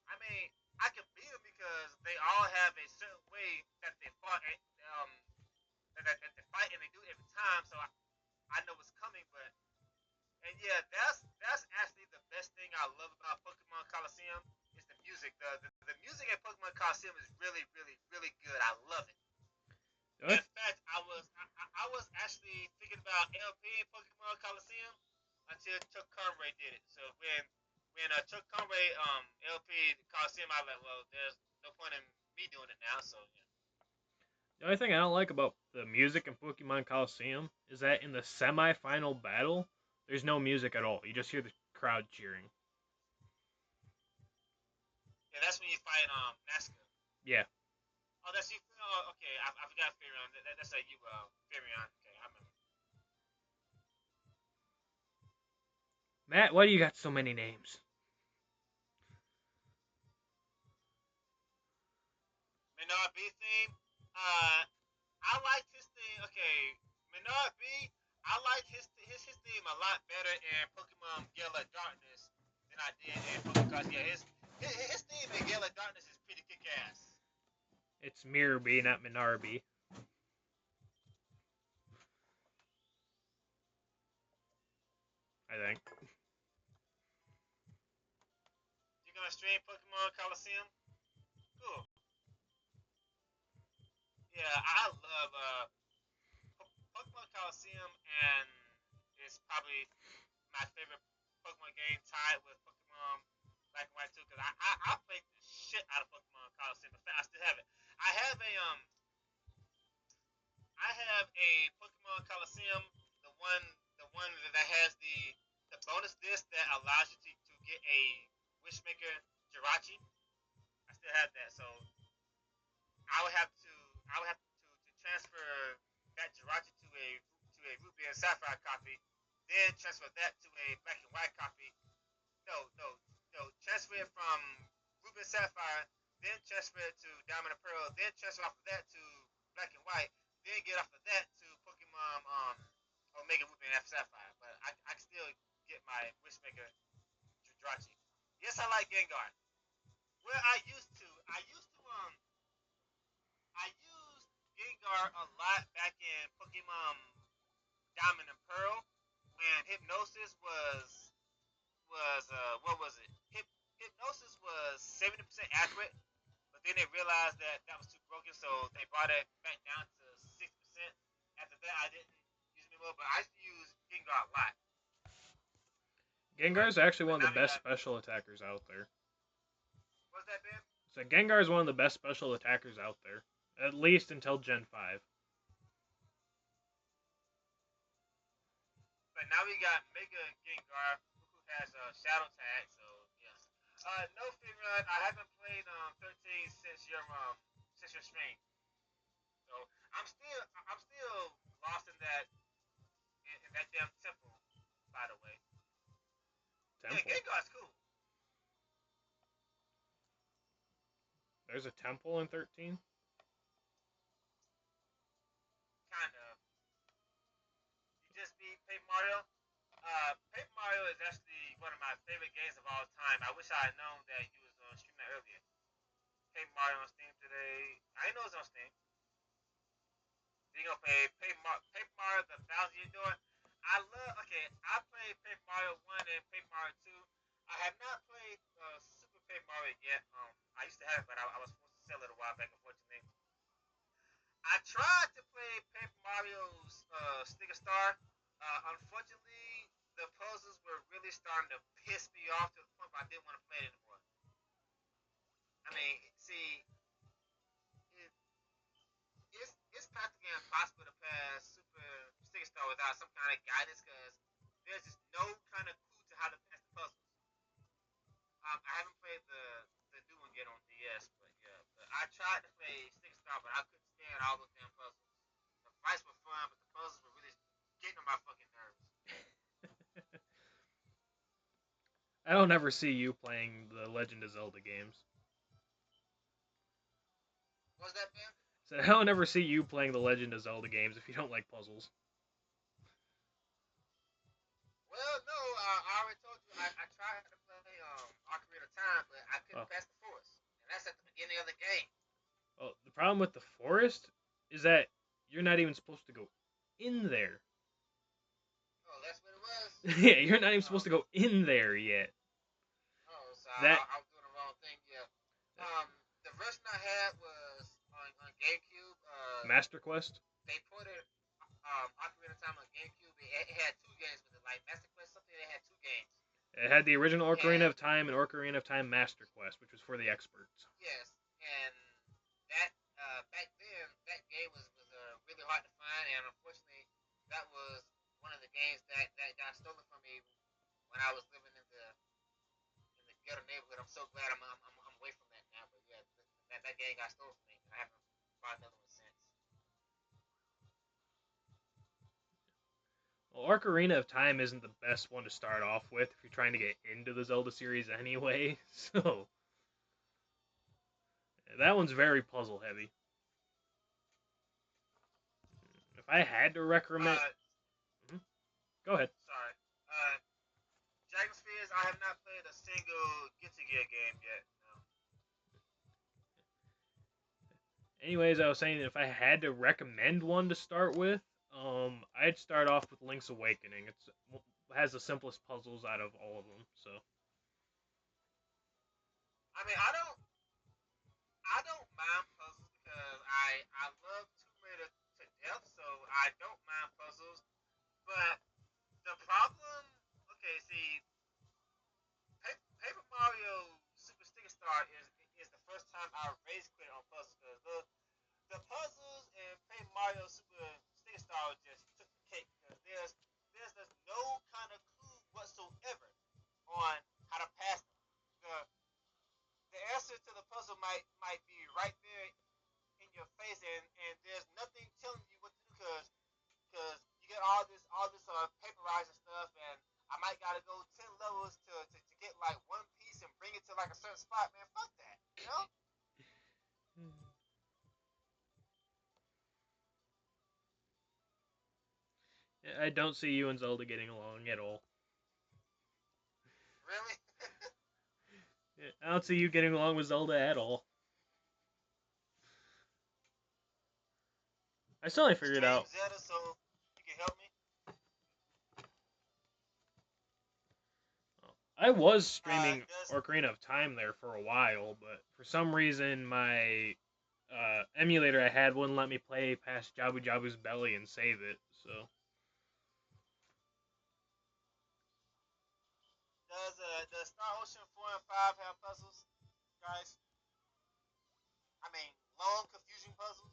I mean, I can beat them because they all have a certain way that they fought. That they fight and they do it every time. So I know what's coming. But and yeah, that's actually the best thing I love about Pokemon Coliseum is the music. The music at Pokemon Coliseum is really really really good. I love it. In fact, I was actually thinking about LP in Pokemon Coliseum until Chuck Conway did it. So when Chuck Conway LP Coliseum, I was like, well, there's no point in me doing it now. So yeah. The only thing I don't like about the music in Pokemon Coliseum is that in the semi-final battle, there's no music at all. You just hear the crowd cheering. Yeah, that's when you fight Nazca. Yeah. Oh, that's you. Oh, okay. I forgot Firion. That's like you, Firion. Okay, I remember. Matt, why do you got so many names? Menard B theme. Uh, I liked his theme. Okay, Menard B. I liked his theme a lot better in Pokemon Gala Darkness than I did in Pokemon. Yeah, his theme in Gala Darkness is pretty kick ass. It's Mirror B, not Minarby. I think. You gonna stream Pokemon Coliseum? Cool. Yeah, I love Pokemon Coliseum, and it's probably my favorite Pokemon game, tied with Pokemon Black and White 2, because I played the shit out of Pokemon Coliseum. In fact, I still have it. I have a Pokemon Coliseum, the one the one that has the bonus disc that allows you to get a Wishmaker Jirachi. I still have that, so I would have to to transfer that Jirachi to a Ruby and Sapphire copy, then transfer that to a Black and White copy. No, no, no. Transfer it from Ruby and Sapphire, then transfer it to Diamond and Pearl, then transfer off of that to Black and White, then get off of that to Pokemon Omega Ruby and Sapphire. But I can still get my Wishmaker Jirachi. Yes, I like Gengar. Well, I used Gengar a lot back in Pokemon Diamond and Pearl when Hypnosis was what was it? Hypnosis was 70% accurate, but then they realized that that was too broken, so they brought it back down to 6%. After that, I didn't use it anymore, but I used to use Gengar a lot. Gengar But is actually but one of now the they best got special attackers out there. what's that, Ben? So Gengar is one of the best special attackers out there, at least until Gen 5. But now we got Mega Gengar who has a Shadow Tag, so yeah. No, Figure, I haven't played 13 since your stream. So I'm still lost in that in that damn temple, by the way. Yeah, Temple. Gengar's cool. There's a temple in 13. Kind of. You just beat Paper Mario. Paper Mario is actually one of my favorite games of all time. I wish I had known that you was on stream that earlier. Paper Mario on Steam today. I didn't know it was on Steam. You gonna play Paper Mario the Thousand Year Door? I love. Okay, I played Paper Mario 1 and Paper Mario 2. I have not played Super Paper Mario yet. I used to have it, but I was forced to sell it a while back, unfortunately. I tried to play Paper Mario's Sticker Star. Unfortunately, the puzzles were really starting to piss me off to the point where I didn't want to play it anymore. I mean, see, it, it's practically impossible to pass Super Sticker Star without some kind of guidance because there's just no kind of clue to how to pass the puzzles. I haven't played the new one yet on DS, but yeah, but I tried to play Sticker Star, but I couldn't stand all those damn puzzles. The fights were fun, but the puzzles were really getting on my fucking nerves. I don't ever see you playing the Legend of Zelda games. What's that, man? So I don't ever see you playing the Legend of Zelda games if you don't like puzzles. Well, no, I already told you I tried to play Ocarina of Time, but I Oh, couldn't pass the forest, and that's at the beginning of the game. oh, the problem with the forest is that you're not even supposed to go in there. Oh, that's what it was. Yeah, you're not even Oh, supposed to go in there yet. oh, so That I was doing the wrong thing. Yeah. The version I had was on GameCube. Master Quest. They ported Ocarina of Time on GameCube. It had two games with it, like Master Quest something. They had two games, It had the original Ocarina and of Time and Ocarina of Time Master Quest, which was for the experts. yes, and that back then that game was really hard to find, and unfortunately, that was one of the games that got stolen from me when I was living in the ghetto neighborhood. I'm so glad I'm away from that now, but yeah, that game got stolen from me. I haven't found another one since. Well, Ocarina of Time isn't the best one to start off with if you're trying to get into the Zelda series anyway. So that one's very puzzle heavy. If I had to recommend, Uh, Mhm. Go ahead. Sorry. Dragon Spheres. I have not played a single Guilty Gear game yet. No. Anyways, I was saying that if I had to recommend one to start with, I'd start off with Link's Awakening. It has the simplest puzzles out of all of them. So I mean, I don't mind puzzles because I love Tomb Raider to death, so I don't mind puzzles. But the problem, okay, see, Paper Mario Super Sticker Star is the first time I raised quit on puzzles because the puzzles in Paper Mario Super Sticker Star just took the cake because there's no kind of clue whatsoever on how to pass them. The answer to the puzzle might be right there in your face, and there's nothing telling you what to do because you get all this paperizing stuff, and I might gotta go 10 levels to get like one piece and bring it to like a certain spot. Man, fuck that. You know? I don't see you and Zelda getting along at all. Really? I don't see you getting along with Zelda at all. I still ain't figured Stream out. Zelda so you can help me. I was streaming Does Ocarina of Time there for a while, but for some reason my emulator I had wouldn't let me play past Jabu Jabu's belly and save it. So does Star Ocean 4 and 5 have puzzles, guys? I mean, long confusing puzzles.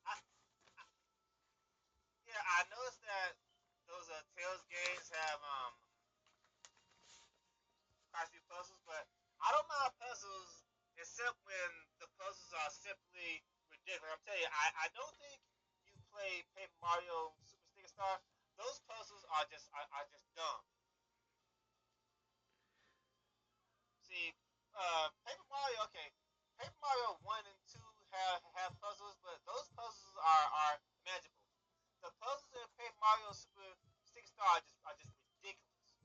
I, yeah, I noticed that. those Tails games have quite a few puzzles, but I don't mind puzzles except when the puzzles are simply ridiculous. I'm telling you, I don't think you play Paper Mario Super Sticker Star. Those puzzles are just dumb. See, Paper Mario, okay, Paper Mario one and two have puzzles, but those puzzles are manageable. The puzzles in Paper Mario Super Sticker Star are just ridiculous.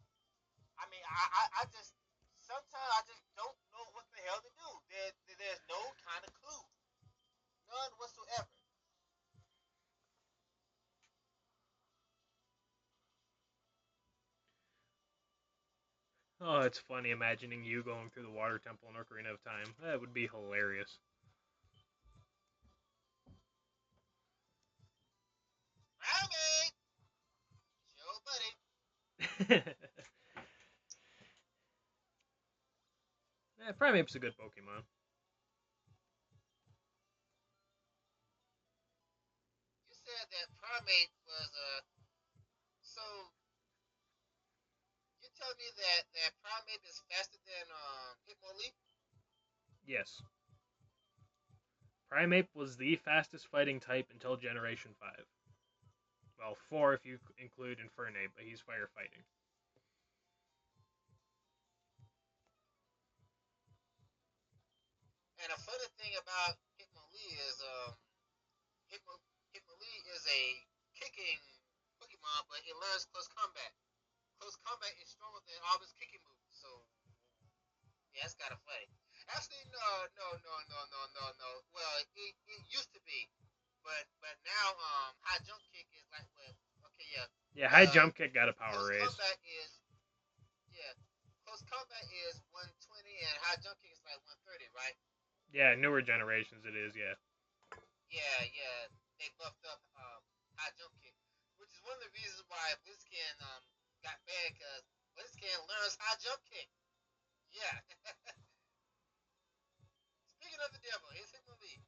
I mean, I just sometimes I just don't know what the hell to do. There's no kind of clue, none whatsoever. Oh, it's funny imagining you going through the water temple in Ocarina of Time. That would be hilarious. Rabbit, yo, buddy. Primeape's a good Pokemon. You said that Primate was so you tell me that Primate is faster than Hitmonlee? Yes. Primeape was the fastest fighting type until Generation 5. Well, 4 if you include Infernape, but he's firefighting. And a funny thing about Hitmonlee is Hitmonlee is a kicking Pokemon, but it learns close combat. Close combat is stronger than all his kicking moves, so yeah, that's kind of funny. Actually, no. Well, it used to be, but now high jump kick is like what? Okay, yeah. Yeah, High Jump Kick got a power Close raise. combat is yeah. Close combat is 120 and high jump kick is like 130, right? Yeah, newer generations it is, yeah. Yeah. They buffed up high jump kick, which is one of the reasons why Blitzkin got bad because Blitzkin learns high jump kick. Yeah. Speaking of the devil, here's Hitmonlee.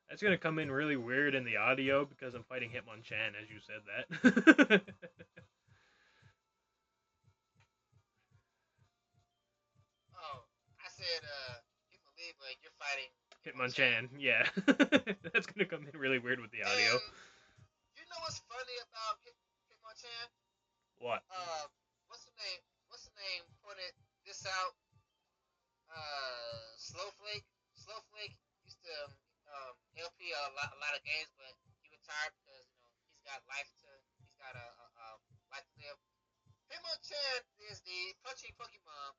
That's gonna come in really weird in the audio because I'm fighting Hitmonchan as you said that. Oh, I said Hitmonlee, but you're fighting Hitmonchan. Hitmonchan, yeah. That's gonna come in really weird with the audio. And you know what's funny about Hitmonchan? What? What's the name? What's the name? Pointed this out. Slowflake. Slowflake used to LP a lot of games, but he retired because he's got a life to live. Hitmonchan is the punching Pokemon,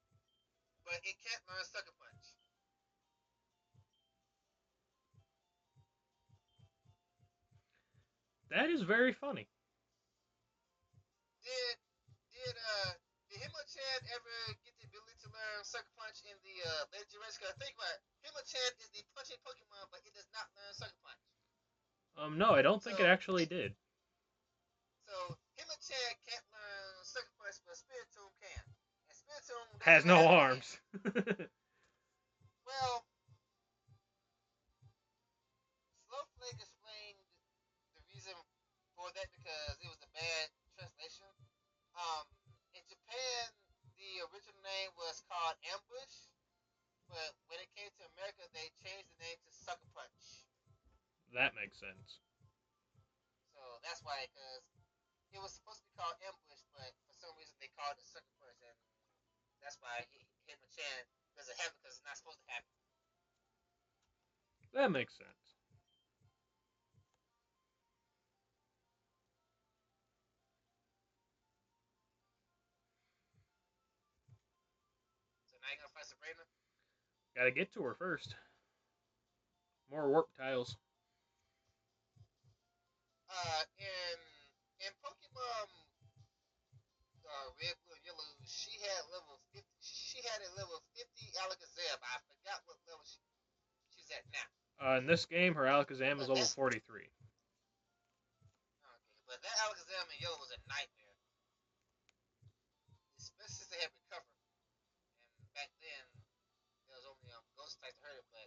but it can't learn Sucker Punch. That is very funny. Did did did Hitmonchan ever get the ability to learn Sucker Punch in the later generation? Cause think about it, Hitmonchan is the punching Pokemon, but it does not learn Sucker Punch. No, I don't think it So actually did. Hitmonchan can't learn Sucker Punch, but Spiritomb can. And Spiritomb Has doesn't no have any. arms. Well, Slowflake explained the reason for that because it was a bad translation. Um, in Japan, the original name was called Ambush, but when it came to America, they changed the name to Sucker Punch. That makes sense. So that's why, because it was supposed to be called Ambush, but for some reason they called it Sucker Punch, and that's why Hitmonchan doesn't have it because it's not supposed to have it. That makes sense. So now you're gonna fight Sabrina. Gotta get to her first. More warp tiles. In Pokemon Red, Blue, and Yellow, she had level 50. She had a level 50 Alakazam. I forgot what level she's at now. In this game, her Alakazam is But level that's 43. okay. But that Alakazam in Yellow was a nightmare, especially since they had recovered. And back then, there was only ghost type to hurt it, but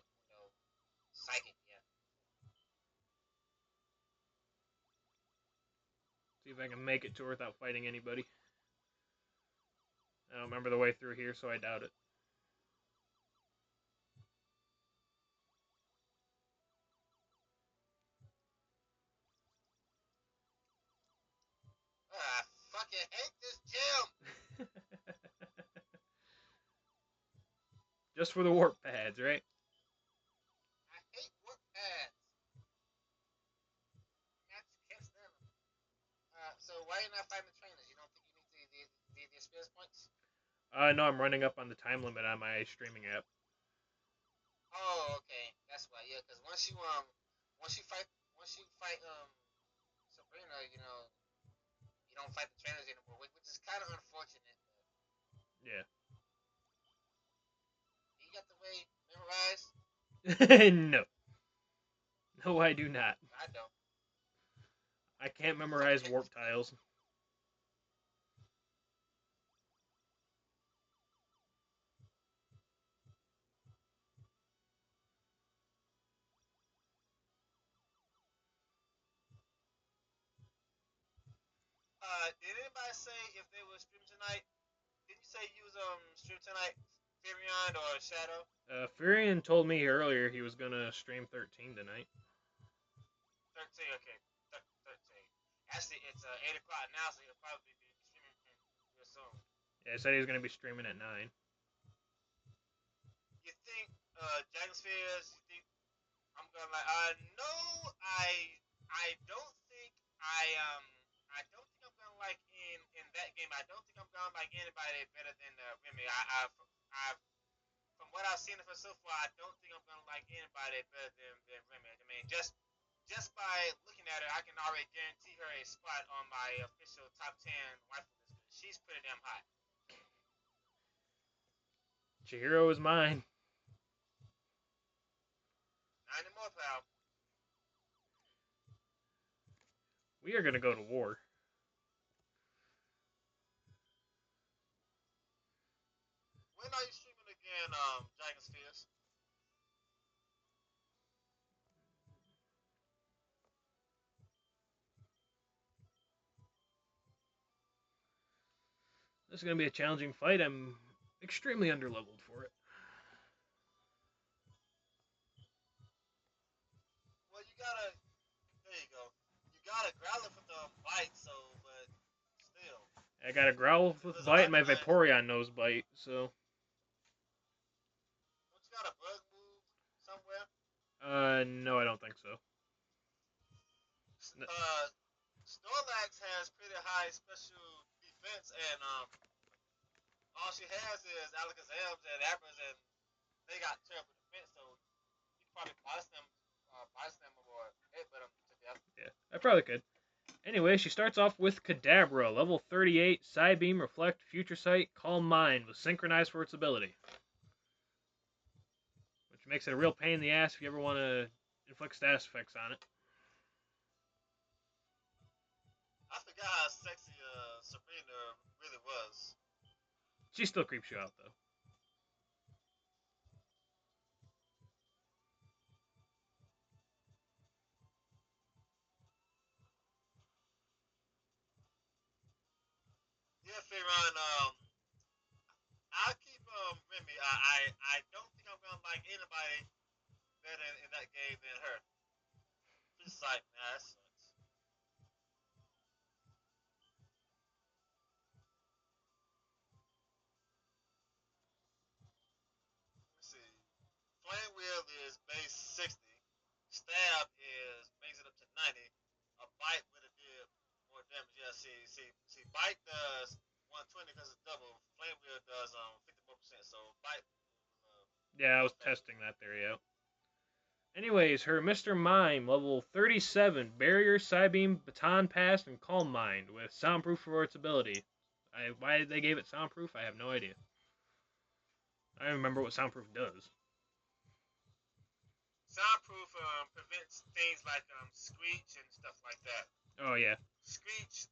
psychic, yeah. See if I can make it to her without fighting anybody. I don't remember the way through here, so I doubt it. I fucking hate this gym. Just for the warp pads, right? I hate work pads. I just can't stand them. So why are you not fighting the trainers? You don't think you need the experience points? No, I'm running up on the time limit on my streaming app. Oh, okay, that's why. Yeah, because once you fight, Sabrina, you don't fight the trainers anymore, which is kind of unfortunate. Yeah. You got the way memorized. No. No, I do not. I don't. I can't memorize warp tiles. Did anybody say if they were streaming tonight? Did you say you was stream tonight, Furion or Shadow? Furion told me earlier he was gonna stream 13 tonight. 13, okay. 13. Actually, it's 8 o'clock now, so he'll probably be streaming real soon. Yeah, he said he was gonna be streaming at 9. You think, Dragon Spheres, you think I'm gonna like, no, I don't think I don't think I'm gonna like in that game. I don't think I'm gonna like anybody better than Remy. I from what I've seen of her so far, I don't think I'm gonna like anybody better than Remy. I mean, just by looking at her, I can already guarantee her a spot on my official top 10 waifu list. She's pretty damn hot. Chihiro is mine. Not anymore, pal. We are gonna go to war. When are you streaming again, Dragon Spheres? This is gonna be a challenging fight. I'm extremely underleveled for it. Well, you gotta. There you go. You gotta growl it with the bite, so, but still. I got a growl If with there's a bite, and my hyperknife, Vaporeon knows bite, so. don't you got a bug move somewhere? No, I don't think so. Uh, Snorlax has pretty high special defense, and all she has is Alakazams and Abras, and they got terrible defense, so you probably bites them or headbutt them to death. Yeah, I probably could. Anyway, she starts off with Kadabra, level 38, Psybeam, Reflect, Future Sight, Calm Mind, with Synchronize for its ability. Which makes it a real pain in the ass if you ever want to inflict status effects on it. I forgot how sexy Sabrina really was. She still creeps you out, though. Yeah, Faron, I'll keep Remy. I don't think I'm gonna like anybody better in that game than her. Just like, nah, that sucks. Let me see. Flame Wheel is base 60. Stab brings it up to 90. A bite would have did more damage. Yeah, see, bite does 120 because it's double. Flame Wheel does 50 more percent. So bite Yeah, I more was effective. testing that there, yeah. Anyways, her Mr. Mime, level 37, Barrier, Psybeam, Baton Pass, and Calm Mind, with Soundproof for its ability. Why they gave it Soundproof, I have no idea. I don't remember what Soundproof does. Soundproof prevents things like screech and stuff like that. Oh, yeah. Screech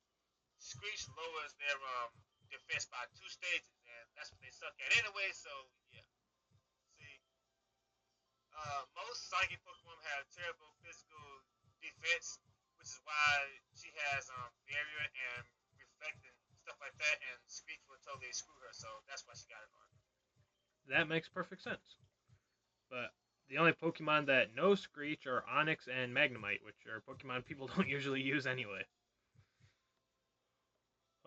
lowers their defense by 2 stages, and that's what they suck at anyway. So yeah, see, most psychic Pokemon have terrible physical defense, which is why she has barrier and reflecting stuff like that, and Screech will totally screw her, so that's why she got it on. That makes perfect sense. But the only Pokemon that know Screech are Onix and Magnemite, which are Pokemon people don't usually use anyway.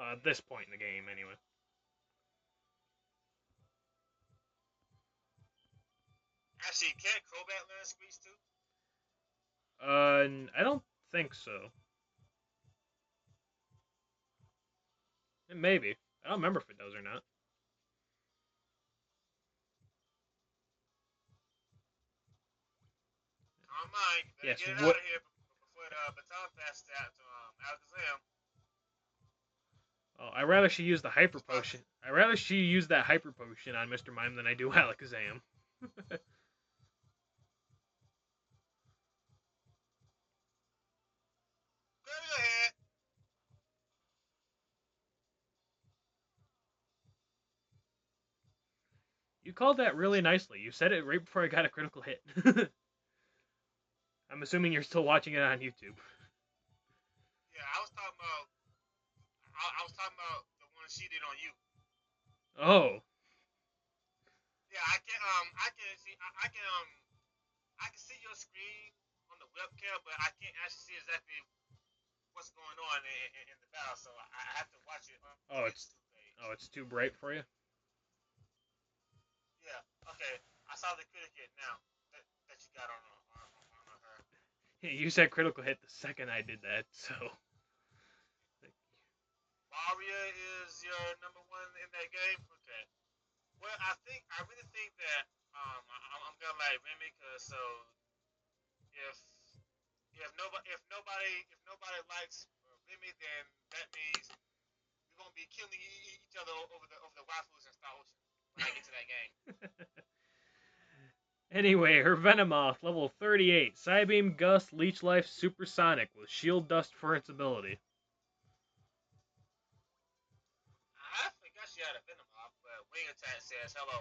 At this point in the game, anyway. Actually, can't Crobat learn Screech too? I don't think so. Maybe. I don't remember if it does or not. Come on, Mike. You better Yes. get it out of here before the baton passes out to Alakazam. Oh, I'd rather she use the Hyper Potion. I'd rather she use that Hyper Potion on Mr. Mime than I do Alakazam. Go ahead. You called that really nicely. You said it right before I got a critical hit. I'm assuming you're still watching it on YouTube. Yeah, I was talking about. I was talking about the one she did on you. Oh. Yeah, I can see, I can see your screen on the webcam, but I can't actually see exactly what's going on in the battle, so I have to watch it on Oh, the it's YouTube page. oh, it's too bright for you. Yeah, okay. I saw the critic hit now that you got on her. You said critical hit the second I did that, so. Maria is your number one in that game. Okay. Well, I really think that I'm gonna like Remy, cause so if if nobody likes Remy, then that means we're gonna be killing each other over the waifus and Star Ocean when I get to that game. Anyway, her Venomoth, level 38, Psybeam, Gust, Leech Life, Supersonic, with Shield Dust for its ability. I forgot she had a Venom off, but Wing Attack says hello.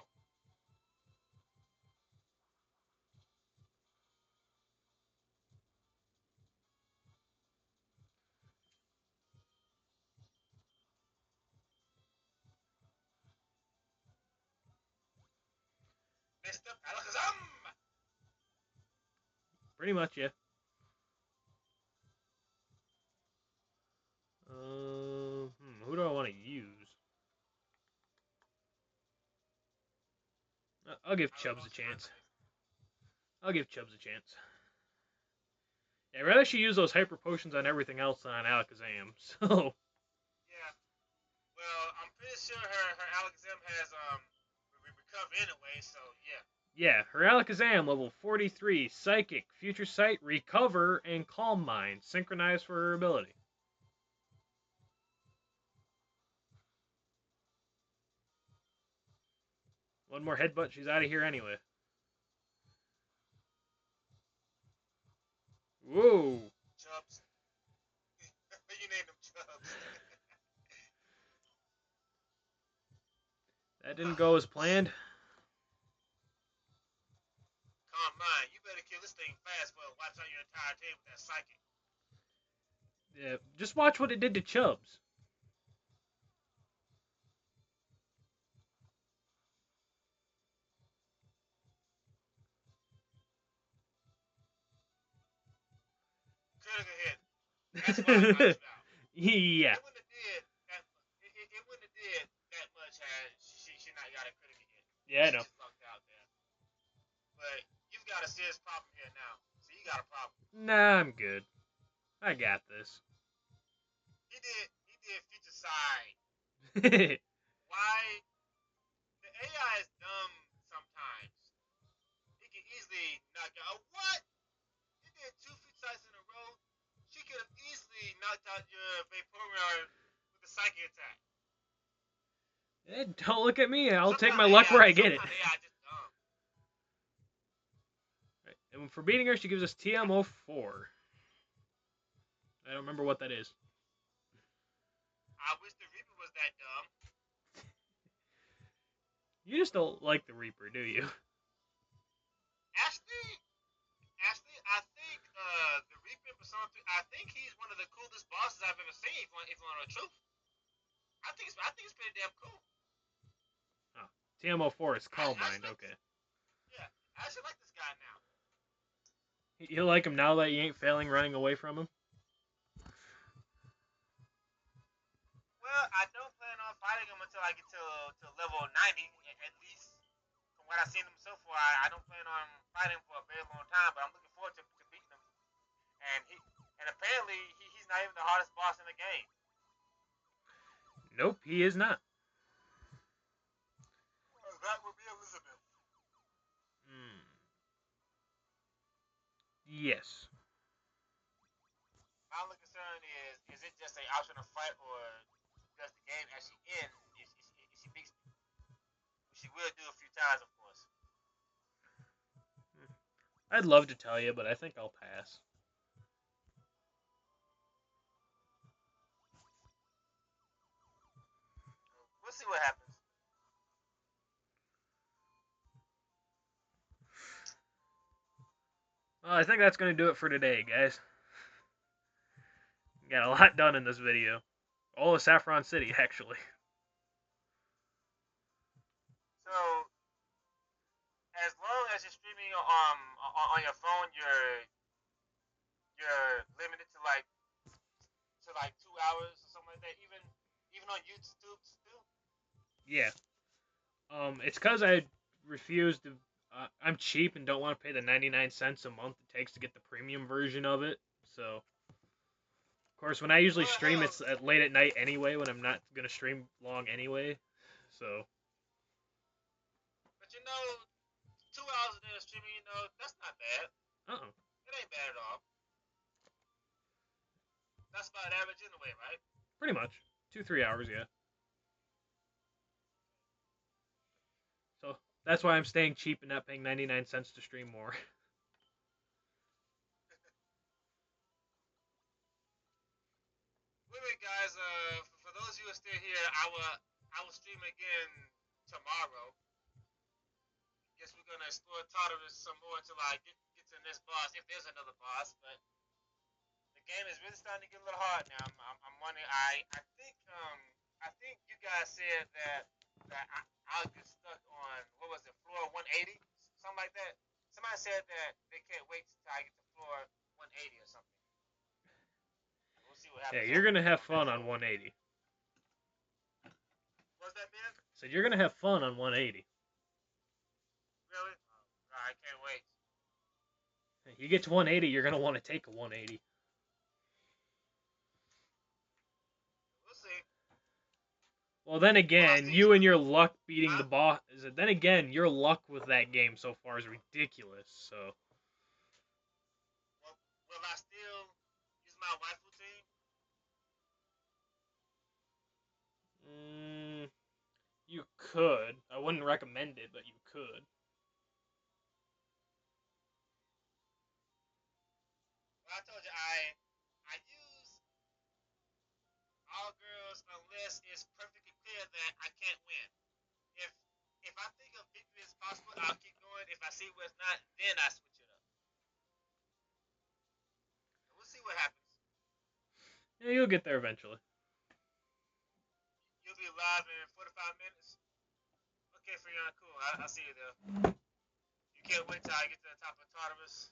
Next up, Alakazam! Pretty much, yeah. Who do I want to use? I'll give Chubbs a chance. I'll give Chubbs a chance. Yeah, I'd rather she use those hyper potions on everything else than on Alakazam. So Yeah. Well, I'm pretty sure her Alakazam has recovered anyway, so yeah. yeah, her Alakazam, level 43, Psychic, Future Sight, Recover, and Calm Mind, synchronized for her ability. One more headbutt, she's out of here anyway. Whoa! Chubs. You named them Chubs. That didn't go as planned. Calm mind. You better kill this thing fast, but watch out your entire day with that psychic. Yeah, just watch what it did to Chubbs. Critical hit. That's why I knocked you out. Yeah. It wouldn't have did that. It wouldn't have did that much had she not got a critical hit. Yeah, I She know. just lucked out there. But you've got a serious problem here now. So you got a problem. Nah, I'm good. I got this. He did future side. Yeah, Why the AI is dumb sometimes. He can easily knock out what? He did two future sides in a row. She could have easily knocked out your Vaporeon with a psychic attack. don't look at me. I'll take Sometimes my luck where I get it. sometimes AI just dumb. Right. And for beating her, she gives us TMO4. I don't remember what that is. I wish the Reaper was that dumb. You just don't like the Reaper, do you? Actually, I think the Reaper I think he's one of the coolest bosses I've ever seen. If you want the truth, I think it's pretty damn cool. Oh, TMO4 is I Calm actually Mind. like Okay. yeah, I actually like this guy now. You like him now that you ain't failing running away from him? Well, I don't plan on fighting him until I get to level 90 at least. From what I've seen him so far, I don't plan on fighting him for a very long time. But I'm looking forward to beating him. And apparently he's not even the hardest boss in the game. Nope, he is not. That would be Elizabeth. Hmm. Yes. My only concern is it just an optional fight or does the game actually end if she beats me? Which she will do a few times, of course. I'd love to tell you, but I think I'll pass. We'll see what happens. Well, I think that's going to do it for today, guys. Got a lot done in this video. All of Saffron City, actually. So as long as you're streaming on your phone, you're limited to like 2 hours or something like that. Even on YouTube too. Yeah. It's because I refuse to. I'm cheap and don't want to pay the 99 cents a month it takes to get the premium version of it. So, of course, when I usually Well, stream, hell, it's at late at night anyway. When I'm not gonna stream long anyway. So, but 2 hours a day of streaming, that's not bad. uh-uh. It ain't bad at all. That's about average anyway, right? Pretty much 2-3 hours, yeah. So that's why I'm staying cheap and not paying 99 cents to stream more. Anyway, guys, for those of you who are still here, I will stream again tomorrow. Guess we're gonna explore Tartarus some more until I get to this boss, if there's another boss. But the game is really starting to get a little hard now. I'm wondering. I think you guys said that I'll get stuck on what was it, floor 180, something like that. Somebody said that they can't wait till I get to floor 180 or something. We'll see what Yeah, happens you're gonna have on that fun on floor. 180. What's that, man? So you're gonna have fun on 180. Really? Oh, I can't wait. You get to 180, you're gonna want to take a 180. We'll see. Well, then Well, I again, see. you and your luck beating Huh? the boss. Then again, your luck with that game so far is ridiculous. So, Well, will I still use my waifu team? you could. I wouldn't recommend it, but you could. Well, I told you I use all girls unless it's perfectly clear that I can't win. If if I think a victory is possible, I'll keep going. If I see where it's not, then I switch it up. So we'll see what happens. Yeah, you'll get there eventually. You'll be live in 45 minutes. Okay, Freon, cool. I'll see you there. You can't wait till I get to the top of Tartarus.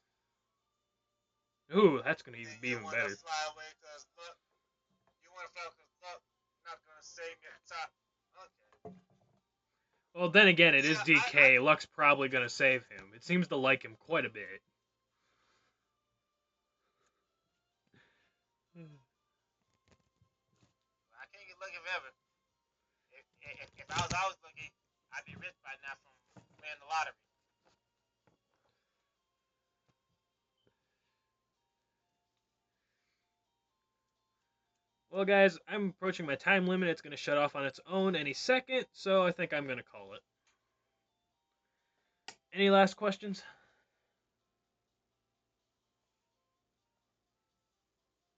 Ooh, that's gonna Then be you even want to better. fly away because look, you want to fly because look, not gonna save me at the top. Okay. Well, then again, it is Yeah, DK. Luck's probably gonna save him. It seems to like him quite a bit. I can't get lucky forever. If I was always lucky, I'd be rich by now from playing the lottery. Well, guys, I'm approaching my time limit. It's gonna shut off on its own any second, so I think I'm gonna call it. Any last questions?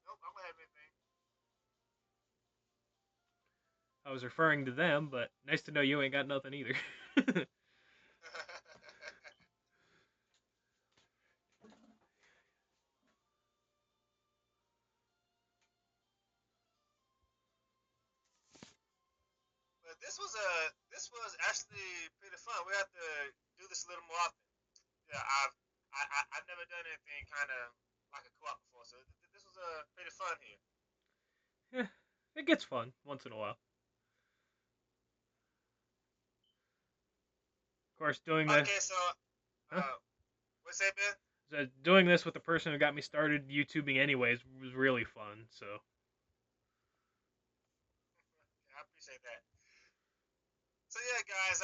Nope, I don't have anything. I was referring to them, but nice to know you ain't got nothing either. this was actually pretty fun. We have to do this a little more often. Yeah, I've never done anything kind of like a co-op before, so this was pretty fun here. Yeah, it gets fun once in a while. Of course, doing this, Okay, so huh? what's that, Ben? So doing this with the person who got me started YouTubing anyways was really fun. So Yeah, I appreciate that. So yeah, guys,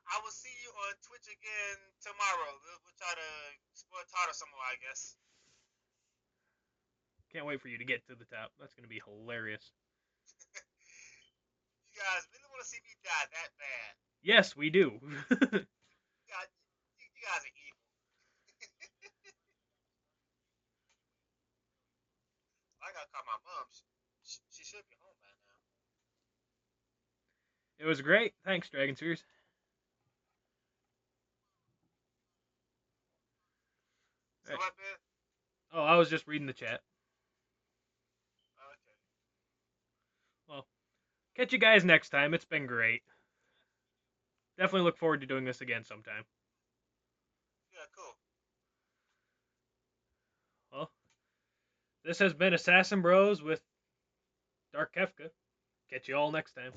I will see you on Twitch again tomorrow. We'll try to explore Tata some more, I guess. can't wait for you to get to the top. That's gonna be hilarious. You guys really want to see me die that bad? Yes, we do. You guys are evil. I gotta call my mom. She should be home by now. It was great. Thanks, Dragon Series. So what, Ben? Oh, I was just reading the chat. Okay. Well, catch you guys next time. It's been great. Definitely look forward to doing this again sometime. Yeah, cool. Well, this has been Assassin Bros with Darkkefka. Catch you all next time.